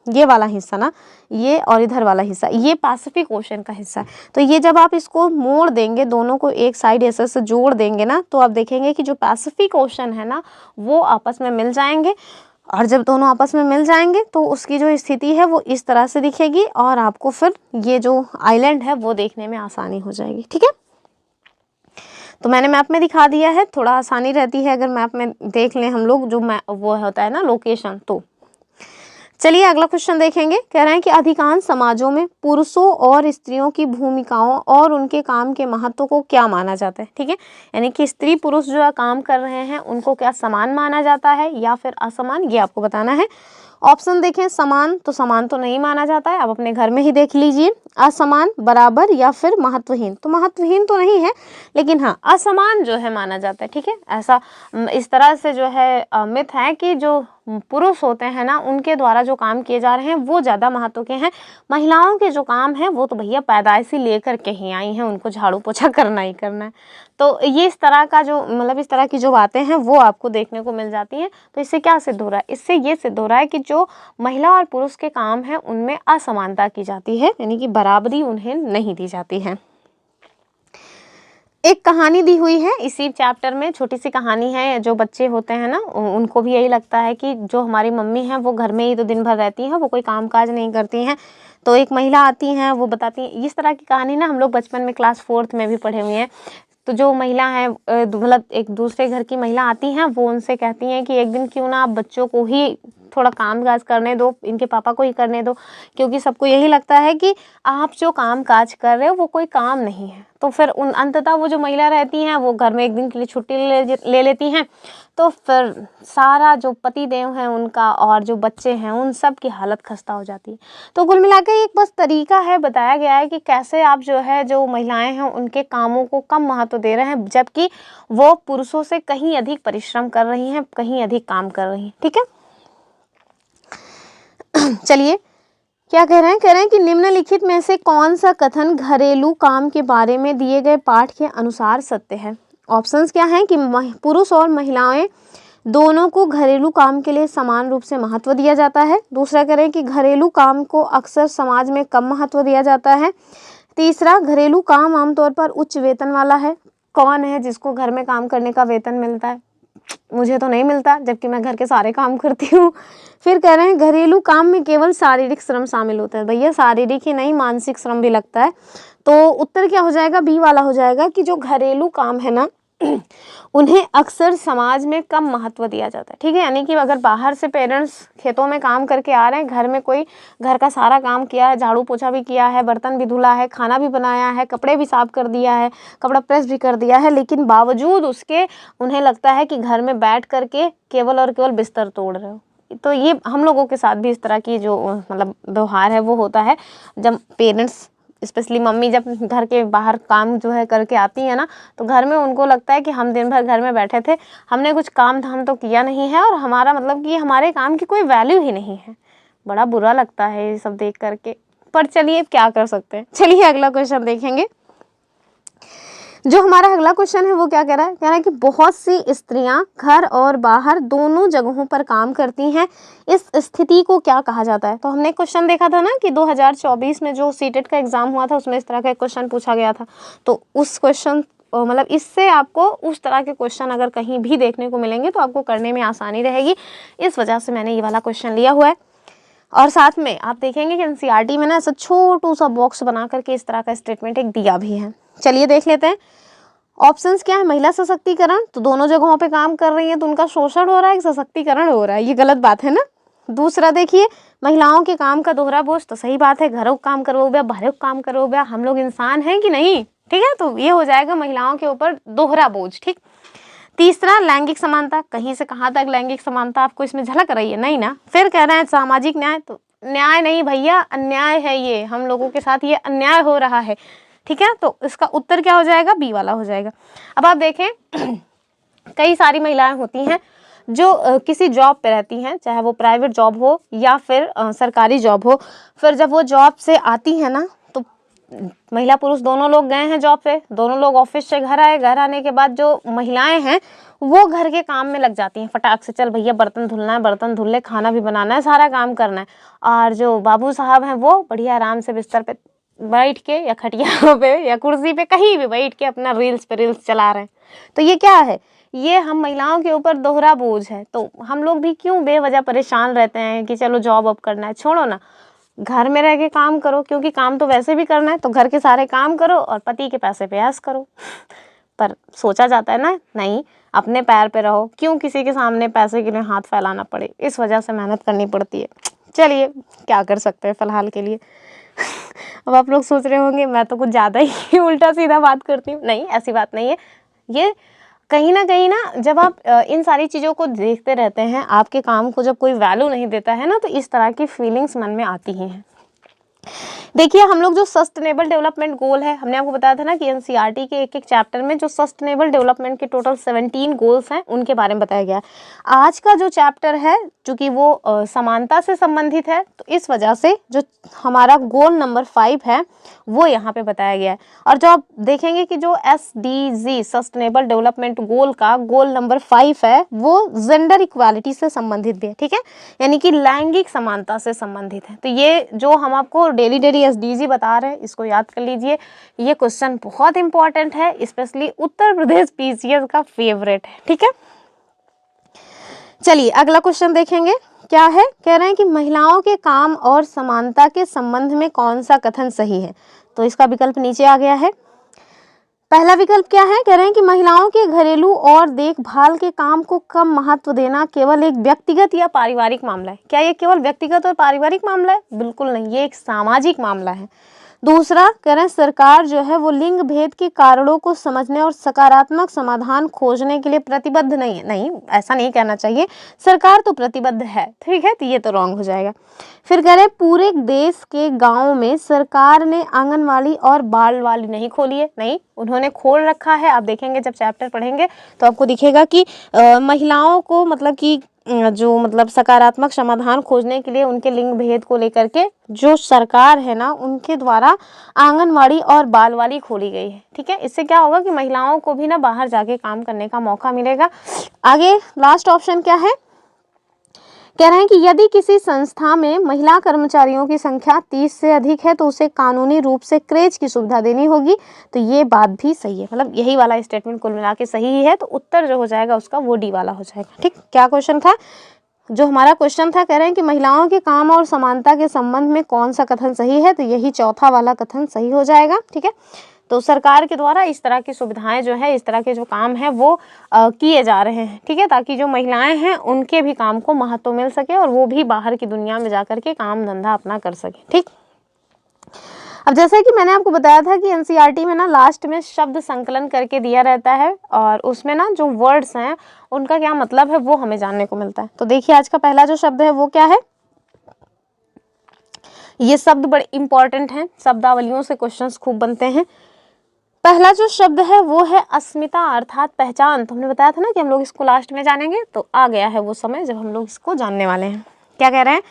ये वाला हिस्सा ना, ये और इधर वाला हिस्सा, ये पैसिफिक ओशन का हिस्सा है। तो ये जब आप इसको मोड़ देंगे, दोनों को एक साइड ऐसे से जोड़ देंगे ना, तो आप देखेंगे कि जो पैसिफिक ओशन है ना, वो आपस में मिल जाएंगे। और जब दोनों आपस में मिल जाएंगे तो उसकी जो स्थिति है वो इस तरह से दिखेगी, और आपको फिर ये जो आइलैंड है वो देखने में आसानी हो जाएगी। ठीक है, तो मैंने मैप में दिखा दिया है, थोड़ा आसानी रहती है अगर मैप में देख लें हम लोग, जो वो होता है ना लोकेशन। तो चलिए अगला क्वेश्चन देखेंगे। कह रहे हैं कि अधिकांश समाजों में पुरुषों और स्त्रियों की भूमिकाओं और उनके काम के महत्व को क्या माना जाता है। ठीक है, यानी कि स्त्री पुरुष जो काम कर रहे हैं उनको क्या समान माना जाता है या फिर असमान, ये आपको बताना है। ऑप्शन देखें, समान तो नहीं माना जाता है, आप अपने घर में ही देख लीजिए। असमान, बराबर या फिर महत्वहीन, तो महत्वहीन तो नहीं है, लेकिन हाँ असमान जो है माना जाता है। ठीक है, ऐसा इस तरह से जो है मिथ है कि जो पुरुष होते हैं ना, उनके द्वारा जो काम किए जा रहे हैं वो ज़्यादा महत्व के हैं। महिलाओं के जो काम हैं वो तो भैया पैदाइशी लेकर के ही आई हैं, उनको झाड़ू पोछा करना ही करना है। तो ये इस तरह का जो मतलब इस तरह की जो बातें हैं वो आपको देखने को मिल जाती हैं। तो इससे क्या सिद्ध हो रहा है, इससे ये सिद्ध हो रहा है कि जो महिला और पुरुष के काम हैं उनमें असमानता की जाती है, यानी कि बराबरी उन्हें नहीं दी जाती है। एक कहानी दी हुई है इसी चैप्टर में, छोटी सी कहानी है। जो बच्चे होते हैं ना उनको भी यही लगता है कि जो हमारी मम्मी हैं वो घर में ही तो दिन भर रहती हैं, वो कोई काम काज नहीं करती हैं। तो एक महिला आती हैं, वो बताती हैं, इस तरह की कहानी ना हम लोग बचपन में क्लास 4th में भी पढ़े हुए हैं। तो जो महिला है मतलब एक दूसरे घर की महिला आती हैं, वो उनसे कहती हैं कि एक दिन क्यों ना आप बच्चों को ही थोड़ा काम काज करने दो, इनके पापा को ही करने दो, क्योंकि सबको यही लगता है कि आप जो काम काज कर रहे हो वो कोई काम नहीं है। तो फिर उन अंततः वो जो महिला रहती हैं वो घर में एक दिन के लिए छुट्टी ले लेती हैं। तो फिर सारा जो पति देव हैं उनका और जो बच्चे हैं उन सब की हालत खस्ता हो जाती है। तो कुल मिलाकर एक बस तरीका है, बताया गया है कि कैसे आप जो है जो महिलाएं हैं उनके कामों को कम महत्व दे रहे हैं, जबकि वो पुरुषों से कहीं अधिक परिश्रम कर रही हैं, कहीं अधिक काम कर रही हैं। ठीक है, चलिए क्या कह रहे हैं कि निम्नलिखित में से कौन सा कथन घरेलू काम के बारे में दिए गए पाठ के अनुसार सत्य है। ऑप्शंस क्या हैं कि पुरुष और महिलाएं दोनों को घरेलू काम के लिए समान रूप से महत्व दिया जाता है। दूसरा कह रहे हैं कि घरेलू काम को अक्सर समाज में कम महत्व दिया जाता है। तीसरा, घरेलू काम आमतौर पर उच्च वेतन वाला है। कौन है जिसको घर में काम करने का वेतन मिलता है? मुझे तो नहीं मिलता, जबकि मैं घर के सारे काम करती हूँ। फिर कह रहे हैं घरेलू काम में केवल शारीरिक श्रम शामिल होता है। भैया शारीरिक ही नहीं, मानसिक श्रम भी लगता है। तो उत्तर क्या हो जाएगा, बी वाला हो जाएगा कि जो घरेलू काम है ना उन्हें अक्सर समाज में कम महत्व दिया जाता है। ठीक है, यानी कि अगर बाहर से पेरेंट्स खेतों में काम करके आ रहे हैं, घर में कोई घर का सारा काम किया है, झाड़ू पोछा भी किया है, बर्तन भी धुला है, खाना भी बनाया है, कपड़े भी साफ कर दिया है, कपड़ा प्रेस भी कर दिया है, लेकिन बावजूद उसके उन्हें लगता है कि घर में बैठ करके केवल और केवल बिस्तर तोड़ रहे हो। तो ये हम लोगों के साथ भी इस तरह की जो मतलब व्यवहार है वो होता है। जब पेरेंट्स स्पेशली मम्मी जब घर के बाहर काम जो है करके आती है ना, तो घर में उनको लगता है कि हम दिन भर घर में बैठे थे, हमने कुछ काम धाम तो किया नहीं है और हमारा मतलब कि हमारे काम की कोई वैल्यू ही नहीं है। बड़ा बुरा लगता है ये सब देख करके, पर चलिए क्या कर सकते हैं। चलिए अगला क्वेश्चन देखेंगे। जो हमारा अगला क्वेश्चन है वो क्या कह रहा है, कह रहा है कि बहुत सी स्त्रियां घर और बाहर दोनों जगहों पर काम करती हैं, इस स्थिति को क्या कहा जाता है। तो हमने क्वेश्चन देखा था ना कि 2024 में जो सीटेट का एग्जाम हुआ था उसमें इस तरह का क्वेश्चन पूछा गया था। तो उस क्वेश्चन मतलब इससे आपको उस तरह के क्वेश्चन अगर कहीं भी देखने को मिलेंगे तो आपको करने में आसानी रहेगी, इस वजह से मैंने ये वाला क्वेश्चन लिया हुआ है। और साथ में आप देखेंगे कि एनसीईआरटी में ना ऐसा छोटू सा बॉक्स बना करके इस तरह का स्टेटमेंट एक दिया भी है। चलिए देख लेते हैं। ऑप्शंस क्या है, महिला सशक्तिकरण, तो दोनों जगहों पे काम कर रही हैं तो उनका शोषण हो रहा है, सशक्तिकरण हो रहा है, ये गलत बात है ना। दूसरा देखिए, महिलाओं के काम का दोहरा बोझ, तो सही बात है, घरों काम करो ब्या, बाहरों काम करो ब्या, हम लोग इंसान हैं कि नहीं। ठीक है, तो ये हो जाएगा महिलाओं के ऊपर दोहरा बोझ। ठीक। तीसरा, लैंगिक समानता, कहीं से कहाँ तक लैंगिक समानता आपको इसमें झलक रही है, नहीं ना। फिर कह रहे हैं सामाजिक न्याय, तो न्याय नहीं भैया, अन्याय है, ये हम लोगों के साथ ये अन्याय हो रहा है। ठीक है, तो इसका उत्तर क्या हो जाएगा, बी वाला हो जाएगा। अब आप देखें कई सारी महिलाएं होती हैं जो किसी जॉब पे रहती हैं, चाहे वो प्राइवेट जॉब हो या फिर सरकारी जॉब हो। फिर जब वो जॉब से आती है ना, तो महिला पुरुष दोनों लोग गए हैं जॉब पे, दोनों लोग ऑफिस से घर आए, घर आने के बाद जो महिलाएं हैं वो घर के काम में लग जाती हैं फटाक से, चल भैया बर्तन धुलना है, बर्तन धुल ले, खाना भी बनाना है, सारा काम करना है। और जो बाबू साहब हैं वो बढ़िया आराम से बिस्तर पे बैठ के या खटिया पे या कुर्सी पे कहीं भी बैठ के अपना रील्स पे रील्स चला रहे हैं। तो ये क्या है, ये हम महिलाओं के ऊपर दोहरा बोझ है। तो हम लोग भी क्यों बेवजह परेशान रहते हैं कि चलो जॉब अब करना है, छोड़ो ना, घर में रह के काम करो, क्योंकि काम तो वैसे भी करना है, तो घर के सारे काम करो और पति के पैसे पे ऐश करो। पर सोचा जाता है ना, नहीं, अपने पैर पे रहो, क्यों किसी के सामने पैसे के लिए हाथ फैलाना पड़े, इस वजह से मेहनत करनी पड़ती है। चलिए क्या कर सकते हैं फिलहाल के लिए। अब आप लोग सोच रहे होंगे मैं तो कुछ ज़्यादा ही उल्टा सीधा बात करती हूँ। नहीं, ऐसी बात नहीं है। ये कहीं ना जब आप इन सारी चीज़ों को देखते रहते हैं, आपके काम को जब कोई वैल्यू नहीं देता है ना, तो इस तरह की फीलिंग्स मन में आती ही हैं। देखिए, हम लोग जो सस्टेनेबल डेवलपमेंट गोल है, हमने आपको बताया था ना कि एनसीईआरटी के एक एक चैप्टर में जो सस्टेनेबल डेवलपमेंट के टोटल 17 गोल्स हैं उनके बारे में बताया गया है। आज का जो चैप्टर है, चूँकि वो समानता से संबंधित है, तो इस वजह से जो हमारा गोल नंबर 5 है वो यहाँ पे बताया गया है। और जो आप देखेंगे कि जो SDG सस्टेनेबल डेवलपमेंट गोल का गोल नंबर 5 है वो जेंडर इक्वालिटी से संबंधित भी है, ठीक है, यानी कि लैंगिक समानता से संबंधित है। तो ये जो हम आपको डेली SDG बता रहे हैं, इसको याद कर लीजिए। ये क्वेश्चन बहुत इंपॉर्टेंट है, स्पेशली उत्तर प्रदेश PCS का फेवरेट है, ठीक है। चलिए अगला क्वेश्चन देखेंगे, क्या है, कह रहे हैं कि महिलाओं के काम और समानता के संबंध में कौन सा कथन सही है। तो इसका विकल्प नीचे आ गया है। पहला विकल्प क्या है, कह रहे हैं कि महिलाओं के घरेलू और देखभाल के काम को कम महत्व देना केवल एक व्यक्तिगत या पारिवारिक मामला है। क्या ये केवल व्यक्तिगत और पारिवारिक मामला है? बिल्कुल नहीं, ये एक सामाजिक मामला है। दूसरा, कह रहे हैं सरकार जो है वो लिंग भेद के कारणों को समझने और सकारात्मक समाधान खोजने के लिए प्रतिबद्ध नहीं है। नहीं, ऐसा नहीं कहना चाहिए, सरकार तो प्रतिबद्ध है, ठीक है, तो ये तो रॉन्ग हो जाएगा। फिर कह रहे हैं पूरे देश के गाँव में सरकार ने आंगनवाड़ी और बालवाड़ी नहीं खोली है। नहीं, उन्होंने खोल रखा है। आप देखेंगे जब चैप्टर पढ़ेंगे तो आपको दिखेगा कि महिलाओं को मतलब कि जो मतलब सकारात्मक समाधान खोजने के लिए उनके लिंग भेद को लेकर के जो सरकार है ना, उनके द्वारा आंगनवाड़ी और बालवाड़ी खोली गई है, ठीक है। इससे क्या होगा कि महिलाओं को भी ना बाहर जाके काम करने का मौका मिलेगा। आगे लास्ट ऑप्शन क्या है, कह रहे हैं कि यदि किसी संस्था में महिला कर्मचारियों की संख्या 30 से अधिक है तो उसे कानूनी रूप से क्रेच की सुविधा देनी होगी। तो ये बात भी सही है, मतलब यही वाला स्टेटमेंट कुल मिला के सही ही है। तो उत्तर जो हो जाएगा उसका वो डी वाला हो जाएगा, ठीक। क्या क्वेश्चन था, जो हमारा क्वेश्चन था, कह रहे हैं कि महिलाओं के काम और समानता के संबंध में कौन सा कथन सही है, तो यही चौथा वाला कथन सही हो जाएगा, ठीक है। तो सरकार के द्वारा इस तरह की सुविधाएं जो है, इस तरह के जो काम है वो किए जा रहे हैं, ठीक है, ताकि जो महिलाएं हैं उनके भी काम को महत्व मिल सके और वो भी बाहर की दुनिया में जाकर के काम धंधा अपना कर सके, ठीक। अब जैसे कि मैंने आपको बताया था कि एनसीईआरटी में ना लास्ट में शब्द संकलन करके दिया रहता है और उसमें ना जो वर्ड्स हैं उनका क्या मतलब है वो हमें जानने को मिलता है। तो देखिए आज का पहला जो शब्द है वो क्या है, ये शब्द बड़े इंपॉर्टेंट हैं, शब्दावलियों से क्वेश्चंस खूब बनते हैं। पहला जो शब्द है वो है अस्मिता अर्थात पहचान। तो हमने बताया था ना कि हम लोग इसको लास्ट में जानेंगे, तो आ गया है वो समय जब हम लोग इसको जानने वाले हैं। क्या कह रहे हैं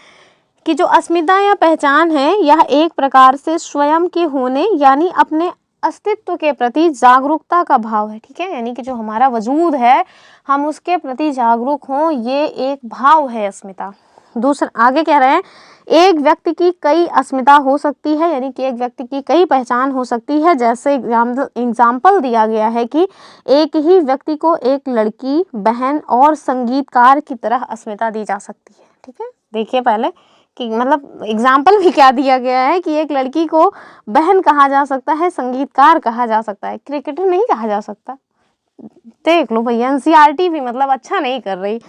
कि जो अस्मिता या पहचान है यह एक प्रकार से स्वयं के होने यानी अपने अस्तित्व के प्रति जागरूकता का भाव है, ठीक है, यानी कि जो हमारा वजूद है हम उसके प्रति जागरूक हों, ये एक भाव है अस्मिता। दूसरा आगे कह रहे हैं एक व्यक्ति की कई अस्मिता हो सकती है, यानी कि एक व्यक्ति की कई पहचान हो सकती है। जैसे एग्जाम्पल दिया गया है कि एक ही व्यक्ति को एक लड़की, बहन और संगीतकार की तरह अस्मिता दी जा सकती है, ठीक है। देखिए पहले कि मतलब एग्जाम्पल भी क्या दिया गया है कि एक लड़की को बहन कहा जा सकता है, संगीतकार कहा जा सकता है, क्रिकेटर नहीं कहा जा सकता। देख लो भैया, एनसीईआरटी भी मतलब अच्छा नहीं कर रही।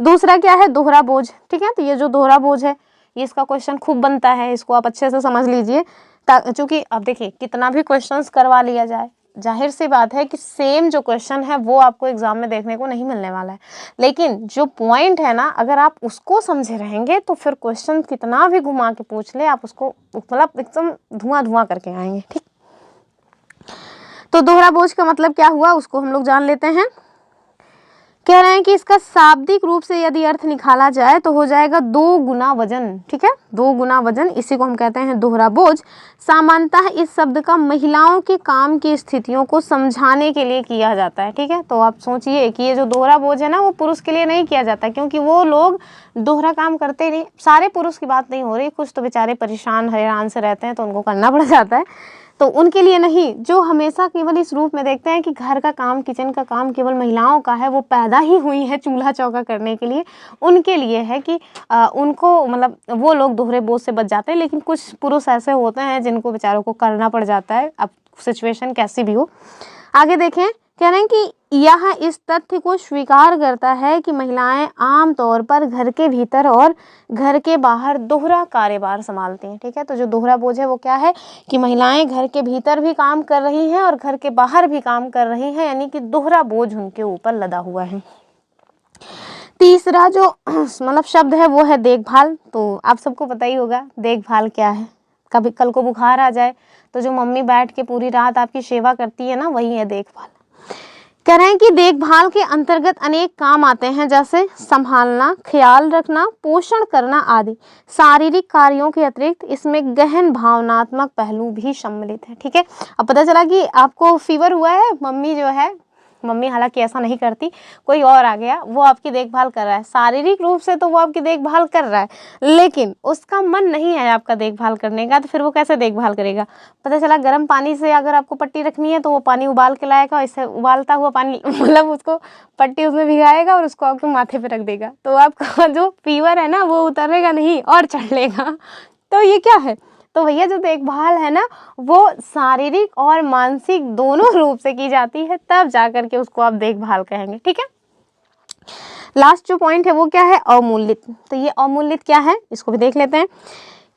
दूसरा क्या है, दोहरा बोझ, ठीक है। तो ये जो दोहरा बोझ है ये इसका क्वेश्चन खूब बनता है, इसको आप अच्छे से समझ लीजिए। चूंकि अब देखिए कितना भी क्वेश्चंस करवा लिया जाए, जाहिर सी बात है कि सेम जो क्वेश्चन है वो आपको एग्जाम में देखने को नहीं मिलने वाला है, लेकिन जो पॉइंट है ना अगर आप उसको समझे रहेंगे तो फिर क्वेश्चन कितना भी घुमा के पूछ ले आप उसको मतलब एकदम धुआं धुआं करके आएंगे, ठीक। तो दोहरा बोझ का मतलब क्या हुआ उसको हम लोग जान लेते हैं। कह रहे हैं कि इसका शाब्दिक रूप से यदि अर्थ निकाला जाए तो हो जाएगा 2 गुना वजन। ठीक है, 2 गुना वजन, इसी को हम कहते हैं दोहरा बोझ। सामान्यतः इस शब्द का महिलाओं के काम की स्थितियों को समझाने के लिए किया जाता है। ठीक है, तो आप सोचिए कि ये जो दोहरा बोझ है ना, वो पुरुष के लिए नहीं किया जाता, क्योंकि वो लोग दोहरा काम करते नहीं। सारे पुरुष की बात नहीं हो रही, कुछ तो बेचारे परेशान हैरान से रहते हैं तो उनको करना पड़ जाता है, तो उनके लिए नहीं। जो हमेशा केवल इस रूप में देखते हैं कि घर का काम, किचन का काम केवल महिलाओं का है, वो पैदा ही हुई है चूल्हा चौका करने के लिए, उनके लिए है कि उनको मतलब वो लोग दोहरे बोझ से बच जाते हैं। लेकिन कुछ पुरुष ऐसे होते हैं जिनको बेचारों को करना पड़ जाता है, अब सिचुएशन कैसी भी हो। आगे देखें, कह रहे हैं कि यह इस तथ्य को स्वीकार करता है कि महिलाएं आम तौर पर घर के भीतर और घर के बाहर दोहरा कार्यभार संभालती हैं। ठीक है, तो जो दोहरा बोझ है वो क्या है कि महिलाएं घर के भीतर भी काम कर रही हैं और घर के बाहर भी काम कर रही हैं, यानी कि दोहरा बोझ उनके ऊपर लदा हुआ है। तीसरा जो मतलब शब्द है वो है देखभाल। तो आप सबको पता ही होगा देखभाल क्या है। कभी कल को बुखार आ जाए तो जो मम्मी बैठ के पूरी रात आपकी सेवा करती है ना, वही है देखभाल। कह रहे हैं कि देखभाल के अंतर्गत अनेक काम आते हैं, जैसे संभालना, ख्याल रखना, पोषण करना आदि। शारीरिक कार्यों के अतिरिक्त इसमें गहन भावनात्मक पहलू भी सम्मिलित है। ठीक है, अब पता चला कि आपको फीवर हुआ है, मम्मी जो है, मम्मी हालांकि ऐसा नहीं करती, कोई और आ गया, वो आपकी देखभाल कर रहा है। शारीरिक रूप से तो वो आपकी देखभाल कर रहा है, लेकिन उसका मन नहीं है आपका देखभाल करने का, तो फिर वो कैसे देखभाल करेगा। पता चला गर्म पानी से अगर आपको पट्टी रखनी है तो वो पानी उबाल के लाएगा, इससे उबालता हुआ पानी मतलब उसको पट्टी उसमें भिगाएगा और उसको आपके माथे पे रख देगा, तो आपका जो फीवर है ना वो उतरेगा नहीं और चढ़ लेगा। तो ये क्या है, तो भैया जो देखभाल है ना वो शारीरिक और मानसिक दोनों रूप से की जाती है, तब जाकर के उसको आप देखभाल कहेंगे। ठीक है, लास्ट जो पॉइंट है वो क्या है, अवमूल्यित। तो ये अवमूल्यित क्या है, इसको भी देख लेते हैं।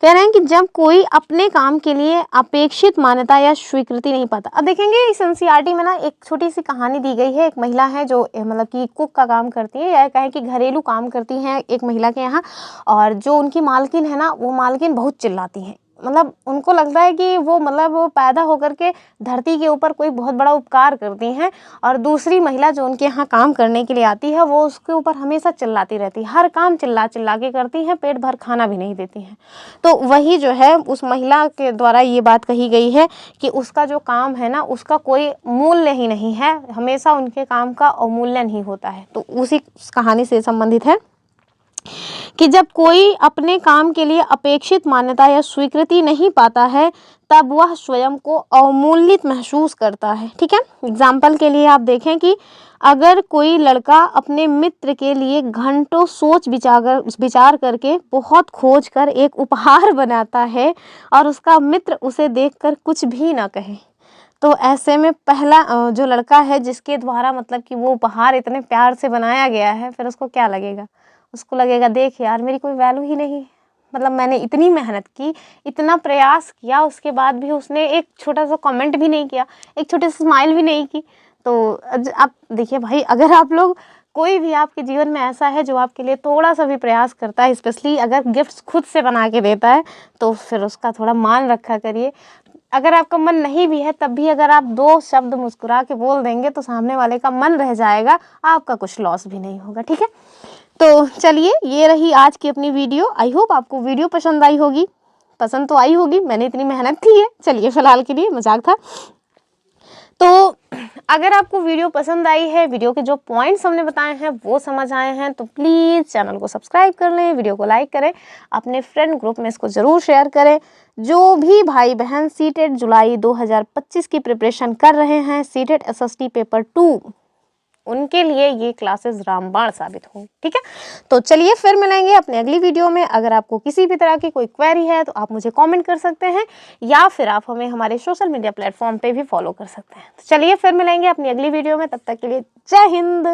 कह रहे हैं कि जब कोई अपने काम के लिए अपेक्षित मान्यता या स्वीकृति नहीं पाता। अब देखेंगे इस एनसीईआरटी में ना एक छोटी सी कहानी दी गई है। एक महिला है जो मतलब कि कुक का काम करती है, या कहें कि घरेलू काम करती हैं एक महिला के यहाँ, और जो उनकी मालकिन है ना, वो मालकिन बहुत चिल्लाती हैं। मतलब उनको लगता है कि वो मतलब वो पैदा होकर के धरती के ऊपर कोई बहुत बड़ा उपकार करती हैं, और दूसरी महिला जो उनके यहाँ काम करने के लिए आती है वो उसके ऊपर हमेशा चिल्लाती रहती है, हर काम चिल्ला चिल्ला के करती हैं, पेट भर खाना भी नहीं देती हैं। तो वही जो है उस महिला के द्वारा ये बात कही गई है कि उसका जो काम है ना उसका कोई मूल्य ही नहीं है, हमेशा उनके काम का अवमूल्यन ही होता है। तो उसी कहानी से संबंधित है कि जब कोई अपने काम के लिए अपेक्षित मान्यता या स्वीकृति नहीं पाता है तब वह स्वयं को अवमूल्यित महसूस करता है। ठीक है, एग्जाम्पल के लिए आप देखें कि अगर कोई लड़का अपने मित्र के लिए घंटों सोच विचार करके बहुत खोज कर एक उपहार बनाता है और उसका मित्र उसे देखकर कुछ भी ना कहे, तो ऐसे में पहला जो लड़का है जिसके द्वारा मतलब कि वो उपहार इतने प्यार से बनाया गया है, फिर उसको क्या लगेगा, उसको लगेगा देख यार मेरी कोई वैल्यू ही नहीं, मतलब मैंने इतनी मेहनत की, इतना प्रयास किया, उसके बाद भी उसने एक छोटा सा कमेंट भी नहीं किया, एक छोटी सी स्माइल भी नहीं की। तो आप देखिए भाई, अगर आप लोग कोई भी आपके जीवन में ऐसा है जो आपके लिए थोड़ा सा भी प्रयास करता है, स्पेशली अगर गिफ्ट्स खुद से बना के देता है, तो फिर उसका थोड़ा मान रखा करिए। अगर आपका मन नहीं भी है तब भी अगर आप 2 शब्द मुस्कुरा के बोल देंगे तो सामने वाले का मन रह जाएगा, आपका कुछ लॉस भी नहीं होगा। ठीक है, तो चलिए ये रही आज की अपनी वीडियो। आई होप आपको वीडियो पसंद आई होगी, पसंद तो आई होगी, मैंने इतनी मेहनत की है। चलिए फिलहाल के लिए मजाक था। तो अगर आपको वीडियो पसंद आई है, वीडियो के जो पॉइंट्स हमने बताए हैं वो समझ आए हैं, तो प्लीज़ चैनल को सब्सक्राइब कर लें, वीडियो को लाइक करें, अपने फ्रेंड ग्रुप में इसको ज़रूर शेयर करें। जो भी भाई बहन सीटेट जुलाई 2025 की प्रिपरेशन कर रहे हैं, सीटेट एसएसटी पेपर 2, उनके लिए ये क्लासेस रामबाण साबित होंगी। ठीक है, तो चलिए फिर मिलेंगे अपने अगली वीडियो में। अगर आपको किसी भी तरह की कोई क्वेरी है तो आप मुझे कमेंट कर सकते हैं, या फिर आप हमें हमारे सोशल मीडिया प्लेटफॉर्म पे भी फॉलो कर सकते हैं। तो चलिए फिर मिलेंगे अपनी अगली वीडियो में, तब तक के लिए जय हिंद।